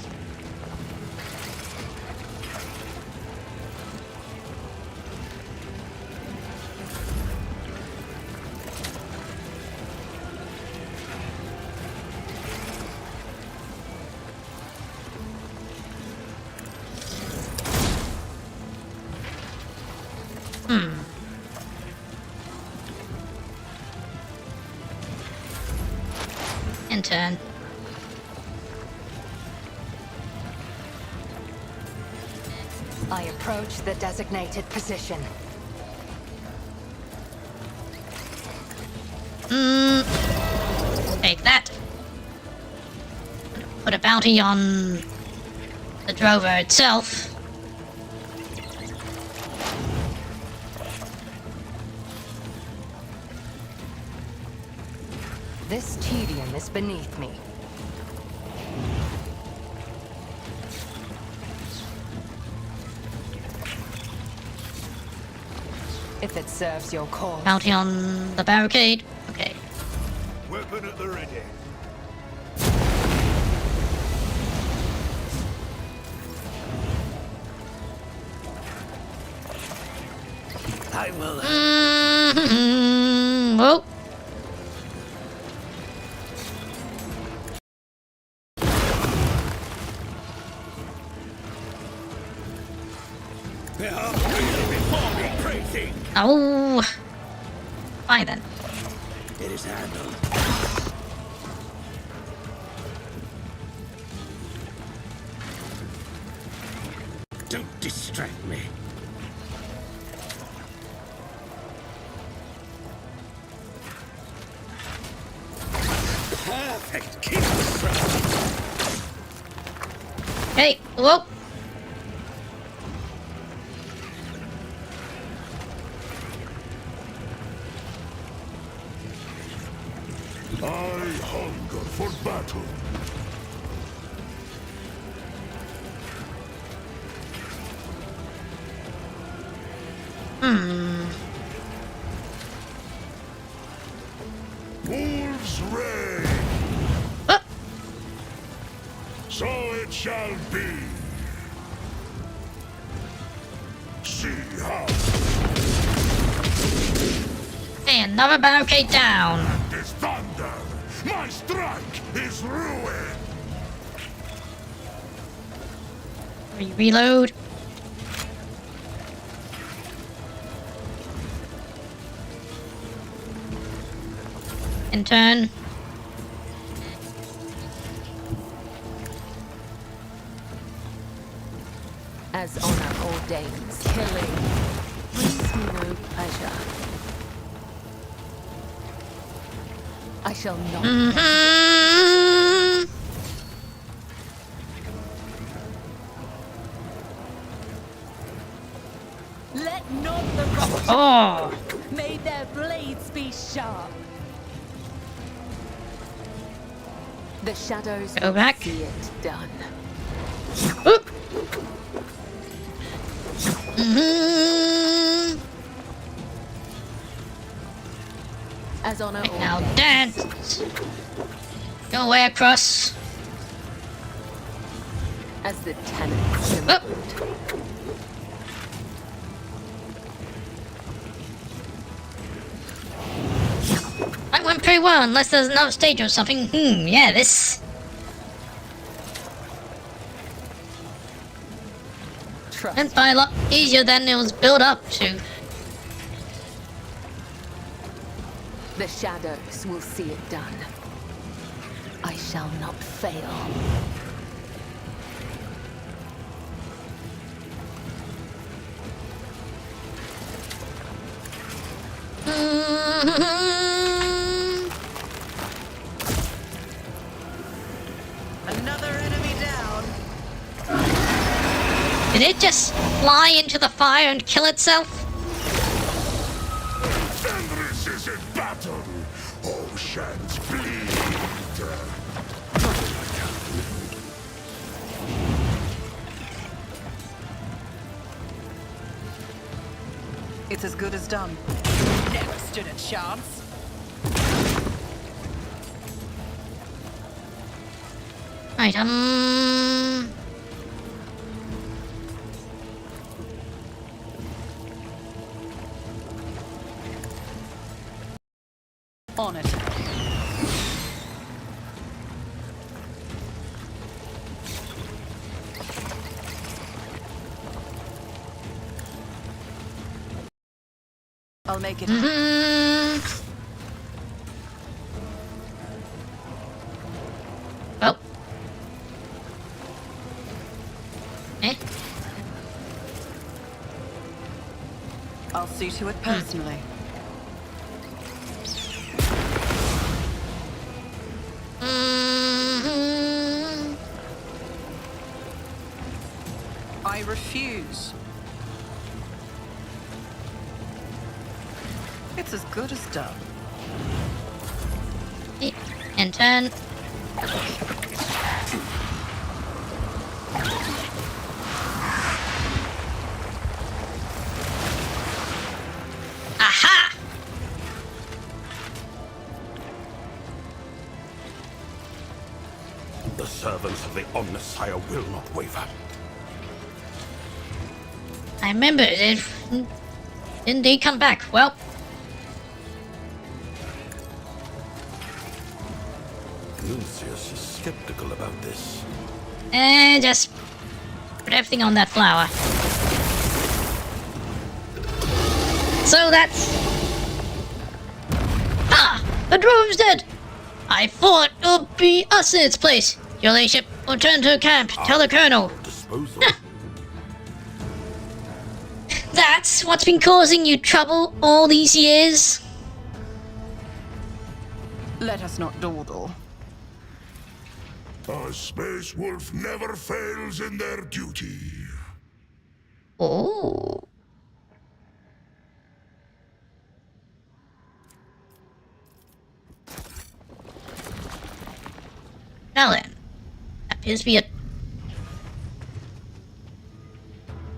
And turn. I approach the designated position. Take that. Put a bounty on the drover itself. This tedium is beneath me. If it serves your cause. Bounty on the barricade. Okay. Weapon at the ready. I will. Whoa. Oh. Fine then. It is handled. Don't distract me. Perfect. Keep straight. Hey, whoa. I hunger for battle. Wolves reign. Oh, So it shall be. See how and another barricade down. this thunder. My strike is ruin. Reload. And turn. As honor ordains, killing brings me no pleasure. I shall not. Mhm. Let not the righteous. Oh, May their blades be sharp. The shadows Go will back. see it done. oop. Mhm. As honor Right, now ordains. dance. Go way across. As the tenants Oop. demand. That went pretty well, unless there's another stage or something. Yeah, this. Trust. went by a lot easier than it was built up to. The shadows will see it done. I shall not fail. Another enemy down. Did it just fly into the fire and kill itself? Fenris is in battle. Oceans bleed. It's as good as done. Never stood a chance. Right, On it. I'll make it. Oh. Eh? I'll see to it personally. I refuse. It's as good as done. And turn. Aha! The servants of the Omnissiah will not waver. I remember it. Didn't he come back? Well, Lucius is skeptical about this. and just put everything on that flower. So that's... Ah! The drone's dead! I thought it would be us in its place. Your ladyship, return to camp. Tell the colonel. Disposal. That's what's been causing you trouble all these years? Let us not dawdle. A space wolf never fails in their duty. Oh. Now then, appears to be a...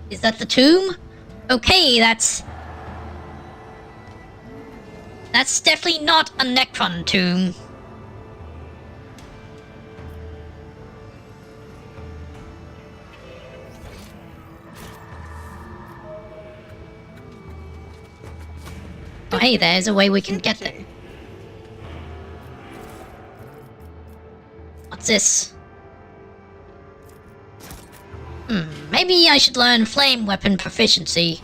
Is that the tomb? Okay, that's definitely not a Necron tomb. Oh, hey, there's a way we can get there. What's this? Maybe I should learn flame weapon proficiency.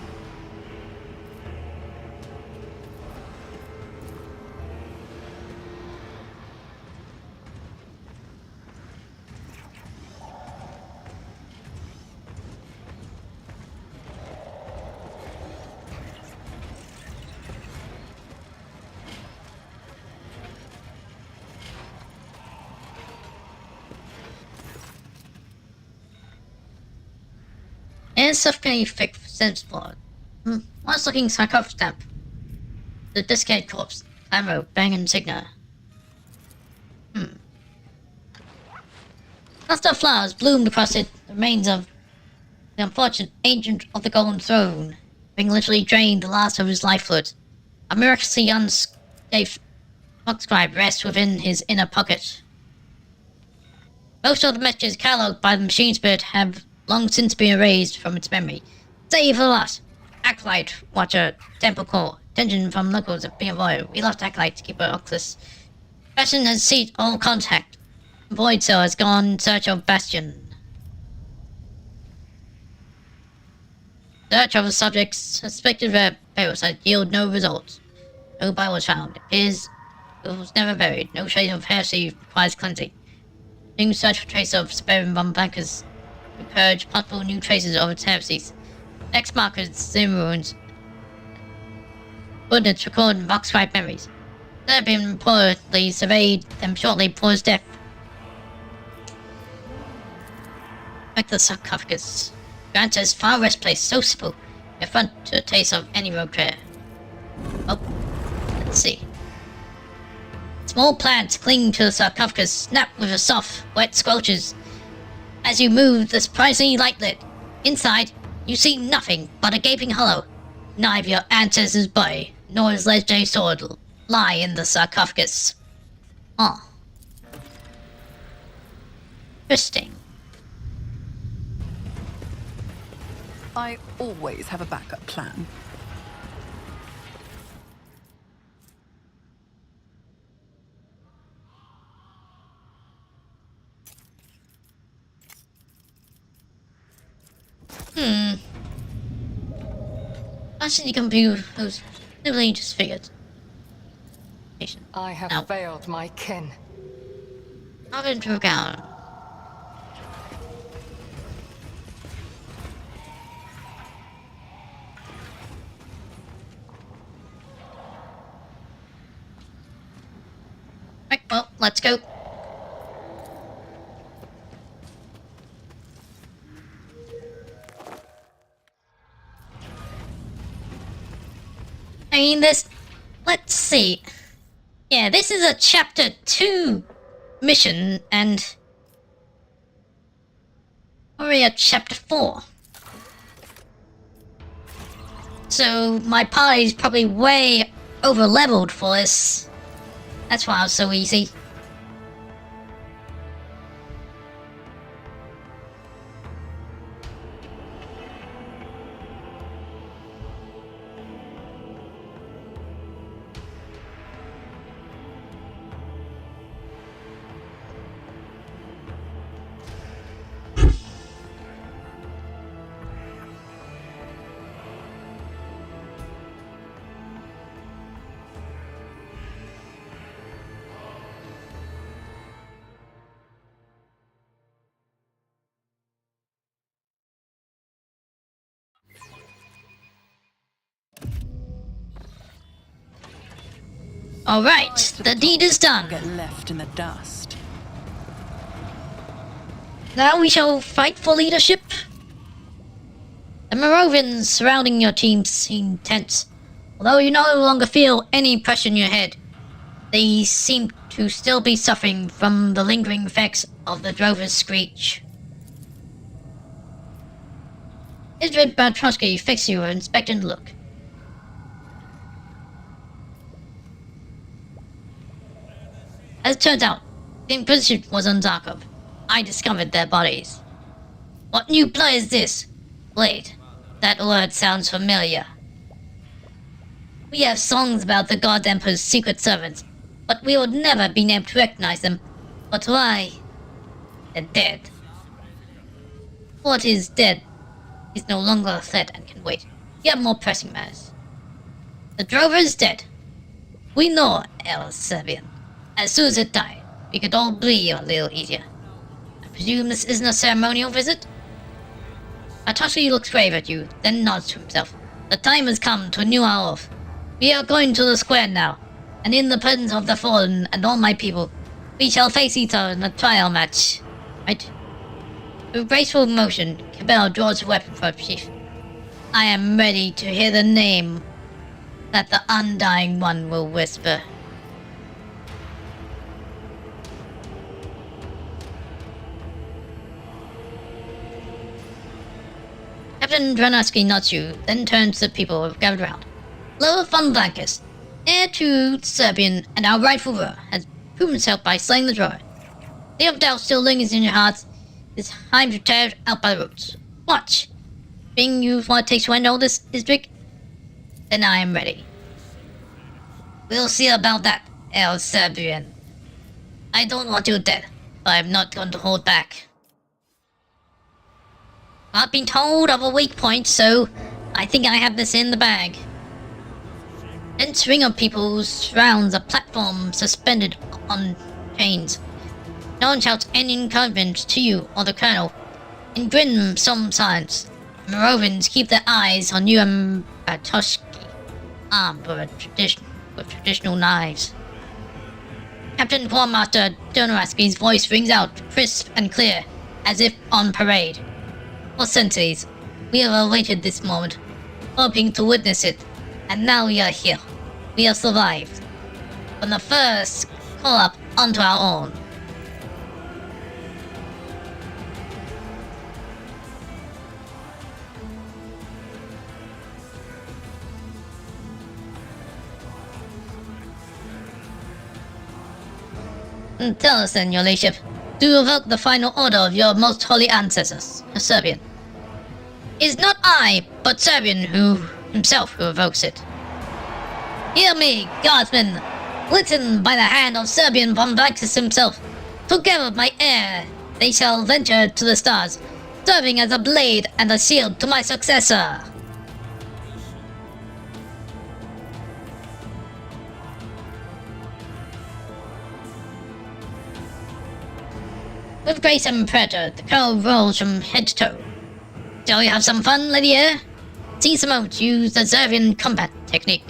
And suffocating thick sense blood. Last looking sarcophagus stamp. The discarded corpse. Ammo, bang insignia. Cluster of flowers bloomed across it, the remains of the unfortunate ancient of the Golden Throne, having literally drained the last of his lifeblood. A miraculously unscathed scribe rests within his inner pocket. Most of the messages catalogued by the machine spirit have long since been erased from its memory. Save for us! Acolyte, Watcher, Temple Core, attention from locals of being avoided. We lost Acolyte, Keeper Oculus. Bastion has ceased all contact. Void Cell has gone in search of Bastion. Search of the subject's suspected parasite yield no results. No body was found. It was never buried. No trace of heresy requires cleansing. New search for trace of sparing bomb bankers. To purge possible new traces of its heresies. Next markers, Zim ruins. Coordinates record Voxcribe memories. Serbian reportedly surveyed them shortly before his death. Back to the sarcophagus. Granta's far rest place, so simple. In front to a taste of any road trail. Oh, let's see. Small plants cling to the sarcophagus, snap with a soft, wet squelches. As you move the surprisingly light lit. Inside, you see nothing but a gaping hollow. Neither your ancestors' body, nor his legendary sword lie in the sarcophagus. Oh. Interesting. I always have a backup plan. Actually, computer was simply just figured. I have failed my kin. Not into account. Right, well, let's go. I mean, let's see. Yeah, this is a chapter 2 mission, and already at chapter 4. So my party's probably way over leveled for this. That's why it was so easy. Alright, the deed is done. Get left in the dust. Now we shall fight for leadership. The Morovans surrounding your team seem tense. Although you no longer feel any pressure in your head, they seem to still be suffering from the lingering effects of the drover's screech. Isrid Bartrosky fixed you an expectant look. As it turns out, the Inquisition was on Zarkov. I discovered their bodies. What new play is this? Wait, that word sounds familiar. We have songs about the God Emperor's secret servants, but we would never be able to recognize them. But why? They're dead. What is dead is no longer a threat and can wait. We have more pressing matters. The drover is dead. We know, El Serbian. As soon as it died, we could all breathe a little easier. I presume this isn't a ceremonial visit? Atoshi looks grave at you, then nods to himself. The time has come to renew our oath. We are going to the square now, and in the presence of the fallen and all my people, we shall face each other in a trial match. Right? With graceful motion, Cabell draws a weapon from his sheath. I am ready to hear the name that the Undying One will whisper. Captain Dranaski nods you, then turns to the people who have gathered around. Lord von Blankus, heir to Serbian and our rightful ruler, has proven himself by slaying the droid. The of doubt still lingers in your hearts. It's time to tear it out by the roots. Watch! Being you what it takes to end all this, Isdrick? Then I am ready. We'll see about that, El Serbian. I don't want you dead, but I'm not going to hold back. I've been told of a weak point, so I think I have this in the bag. Dense ring of people surrounds a platform suspended on chains. No one shouts any encouragement to you or the colonel. In grim solemn silence, Morovans keep their eyes on you and Bartoshki, armed with traditional knives. Captain Quartermaster Donoraski's voice rings out crisp and clear, as if on parade. For centuries, we have awaited this moment, hoping to witness it, and now we are here. We have survived. From the first call up onto our own. Tell us then, your ladyship, do you evoke the final order of your most holy ancestors, Serbian? It is not I, but Serbian who evokes it. Hear me, guardsmen! Listen by the hand of Serbian von Blankus himself. Together with my heir, they shall venture to the stars, serving as a blade and a shield to my successor. With grace and pressure, the colonel rolls from head to toe. Shall we have some fun, Lady Air? See Simone use the Serbian combat technique.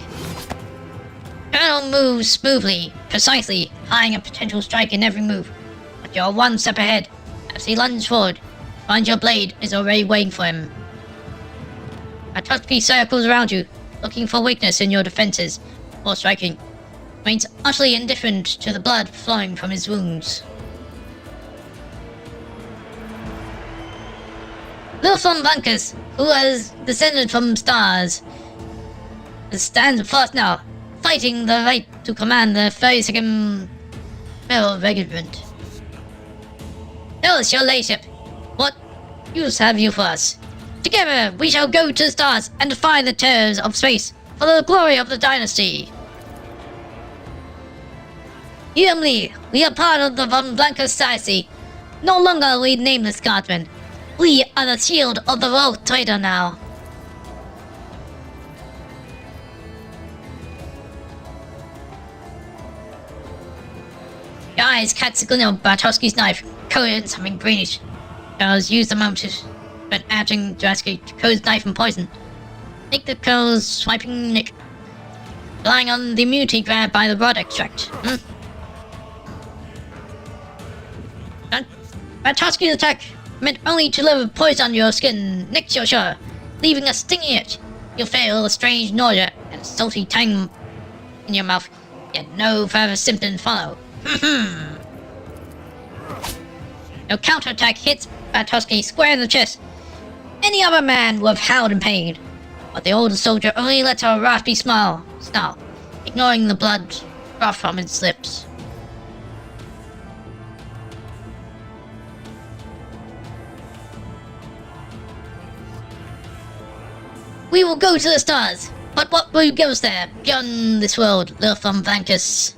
Colonel moves smoothly, precisely, eyeing a potential strike in every move. But you're one step ahead. As he lunges forward, finds your blade is already waiting for him. Atoshki circles around you, looking for weakness in your defenses before striking. Remains utterly indifferent to the blood flowing from his wounds. Lord von Blankus, who has descended from stars, stands first now, fighting the right to command the 32nd Metal Regiment. Tell us, your ladyship, what use have you for us? Together we shall go to the stars and defy the terrors of space for the glory of the dynasty. Hear me, we are part of the von Blankus society. No longer are we nameless guardsmen. We are the shield of the rogue trader now. Your eyes catch the glint of Bartoszki's knife, coated in something greenish. Charles used the moment to prevent Adjun Draski to coat his knife in poison. Make the curls swiping nick, relying on the immunity grabbed by the rod extract. Bartoszki's attack meant only to leave poison on your skin next to your shore, leaving a stinging itch. You'll feel a strange nausea and a salty tang in your mouth, yet no further symptoms follow. Your counterattack hits Bartoski square in the chest. Any other man would have howled in pain, but the older soldier only lets out a raspy snarl, ignoring the blood froth from his lips. We will go to the stars, but what will you give us there, beyond this world, little from Vancus?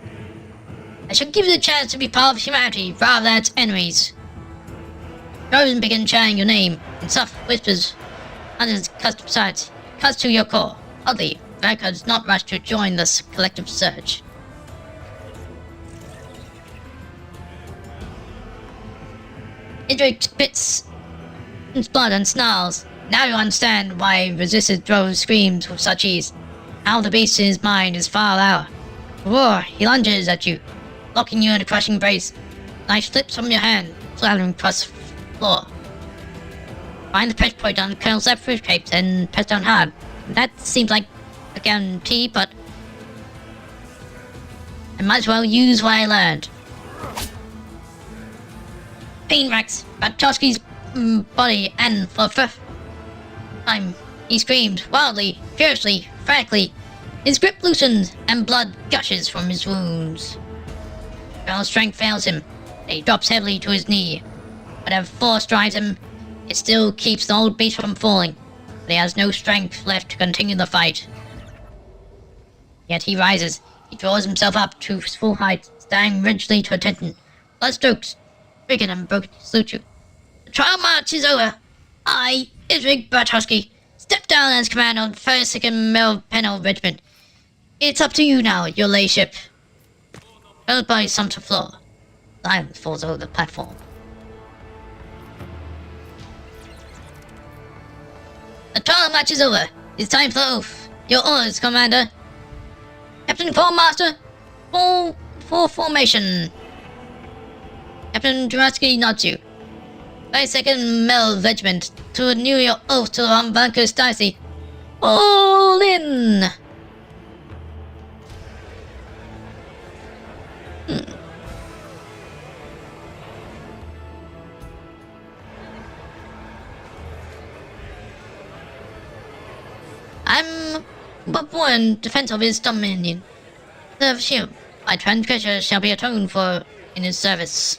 I shall give you the chance to be part of humanity rather than its enemies. Rosen begin chanting your name in soft whispers under his custom sights. Cuts to your core. Oddly, Vanka does not rush to join this collective surge. Idrik spits his blood and snarls. Now you understand why he resisted Drove's screams with such ease. How the beast in his mind is far louder. Roar, he lunges at you, locking you in a crushing embrace. Knife slips from your hand, flattering across the floor. Find the pressure point on Colonel's left ribcage and press down hard. That seems like a guarantee, but I might as well use what I learned. Pain racks Bartoski's body, and for the first time he screams wildly, fiercely, frantically. His grip loosens and blood gushes from his wounds. Colonel's strength fails him. He drops heavily to his knee. Whatever force drives him, it still keeps the old beast from falling, but he has no strength left to continue the fight. Yet he rises. He draws himself up to his full height, standing rigidly to attention. Blood strokes, Riggin and broken salute you. The trial march is over. I, Idrik Bartoski, step down as commander of the 32nd Mel Penal Regiment. It's up to you now, your ladyship. Held by some to the floor. Silence falls over the platform. The trial match is over. It's time for the oath. Your orders, Commander. Captain Quartermaster, full formation. Captain Juratsky nods you. 32nd Mel Regiment, to renew your oath to the Vancus Dicey. All in! I'm but born in defense of his dominion. Serve shield. My transgression shall be atoned for in his service.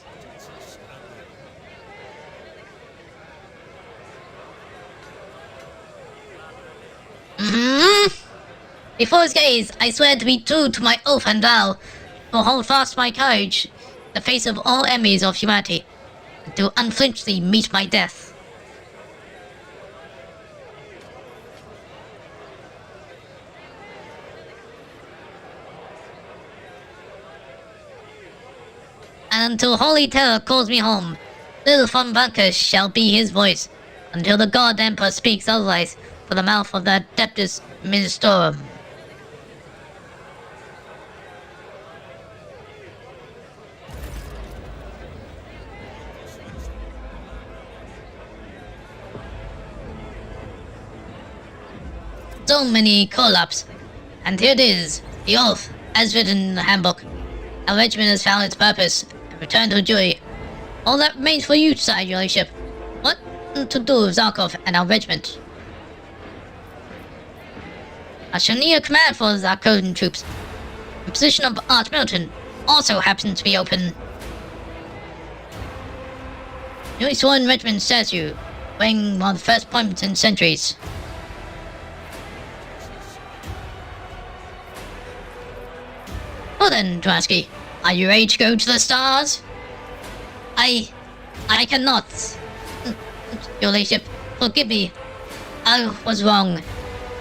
Before his gaze, I swear to be true to my oath and vow, to hold fast my courage in the face of all enemies of humanity, and to unflinchingly meet my death. And until holy terror calls me home, little von Vancus shall be his voice, until the God Emperor speaks otherwise for the mouth of the Adeptus Ministorum. So many collapse, and here it is, the oath, as written in the handbook. Our regiment has found its purpose, and returned to duty. All that remains for you to decide, your ladyship. What to do with Zarkov and our regiment? I shall need a command for the Zarkovan troops. The position of Archmilitant also happens to be open. Newly sworn regiment says you, weighing one of the first appointments in centuries. Well then, Dransky, are you ready to go to the stars? I cannot. Your ladyship, forgive me. I was wrong.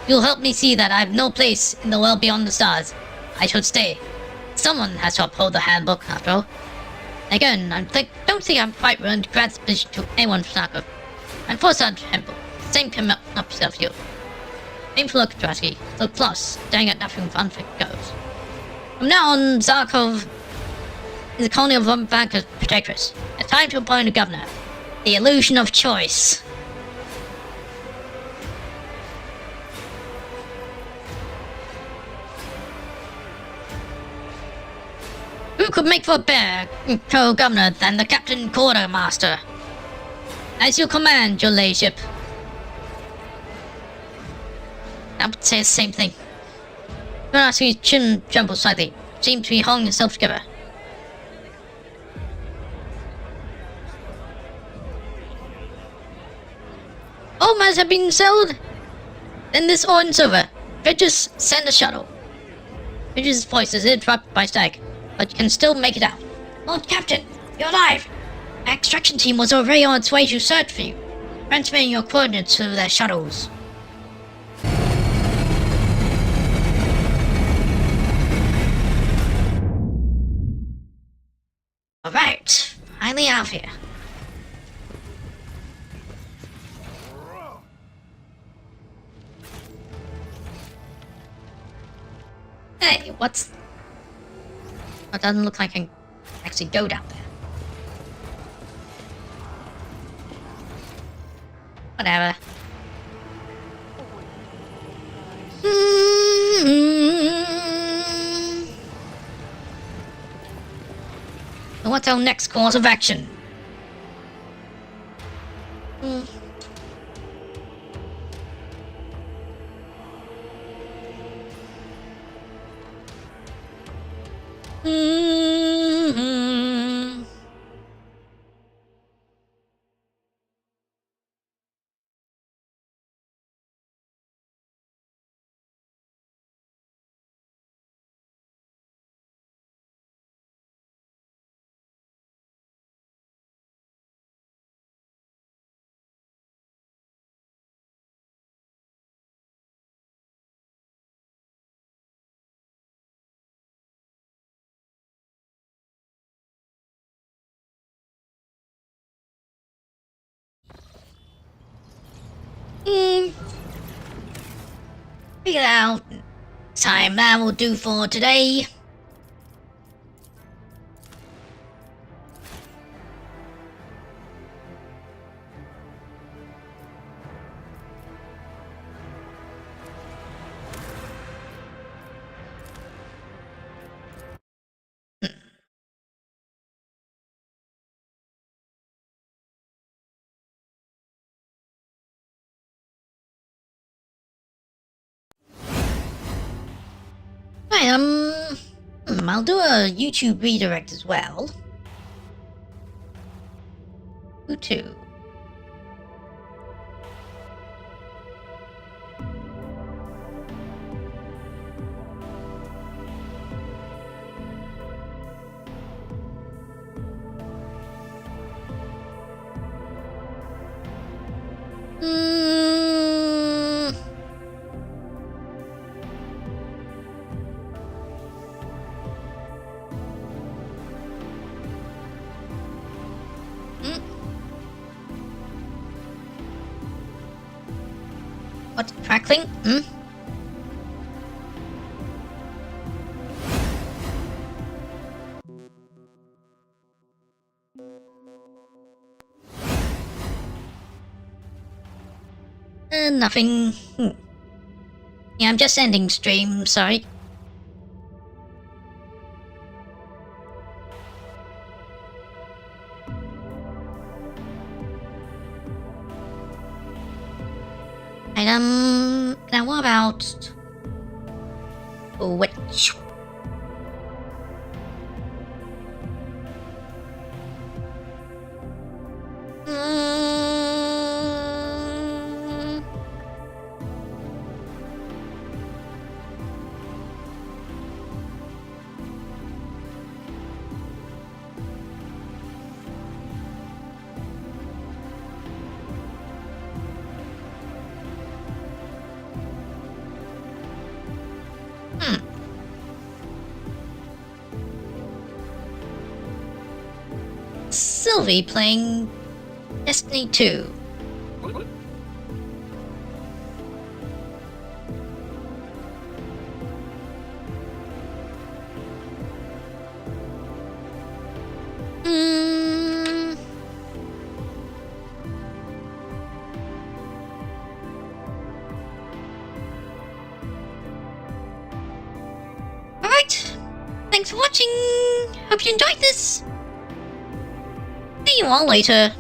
You'll help me see that I have no place in the world beyond the stars. I should stay. Someone has to uphold the handbook, after all. Again, don't think I'm quite willing to grant this position to anyone from Sarkov. I'm forced out of the temple. Same come up yourself, you. Painful look, Dransky. Look plus, staring at nothing for unfit goes. From now on, Zarkov is a colony of Vancus protectress. It's time to appoint a governor. The illusion of choice. Who could make for a better co-governor than the Captain Quartermaster? As you command, your ladyship. I would say the same thing. Don't ask his chin jumbled slightly. Seems to be holding himself together. All matters have been settled. Then this ordinance over. Bridges, send a shuttle. Bridges' voice is interrupted by Stag, but you can still make it out. Lord Captain, you're alive! Our extraction team was already on its way to search for you, transmitting your coordinates to their shuttles. Alright, finally out of here. Hey, what's... It doesn't look like I can actually go down there. Whatever. So what's our next course of action? Figure it out. Time that will do for today. Right, I'll do a YouTube redirect as well. Who to? What? Crackling? Nothing. Yeah, I'm just ending stream, sorry. Now what about... Oh, wait. Sylvie playing Destiny 2. thanks for watching! Hope you enjoyed this! See you all later.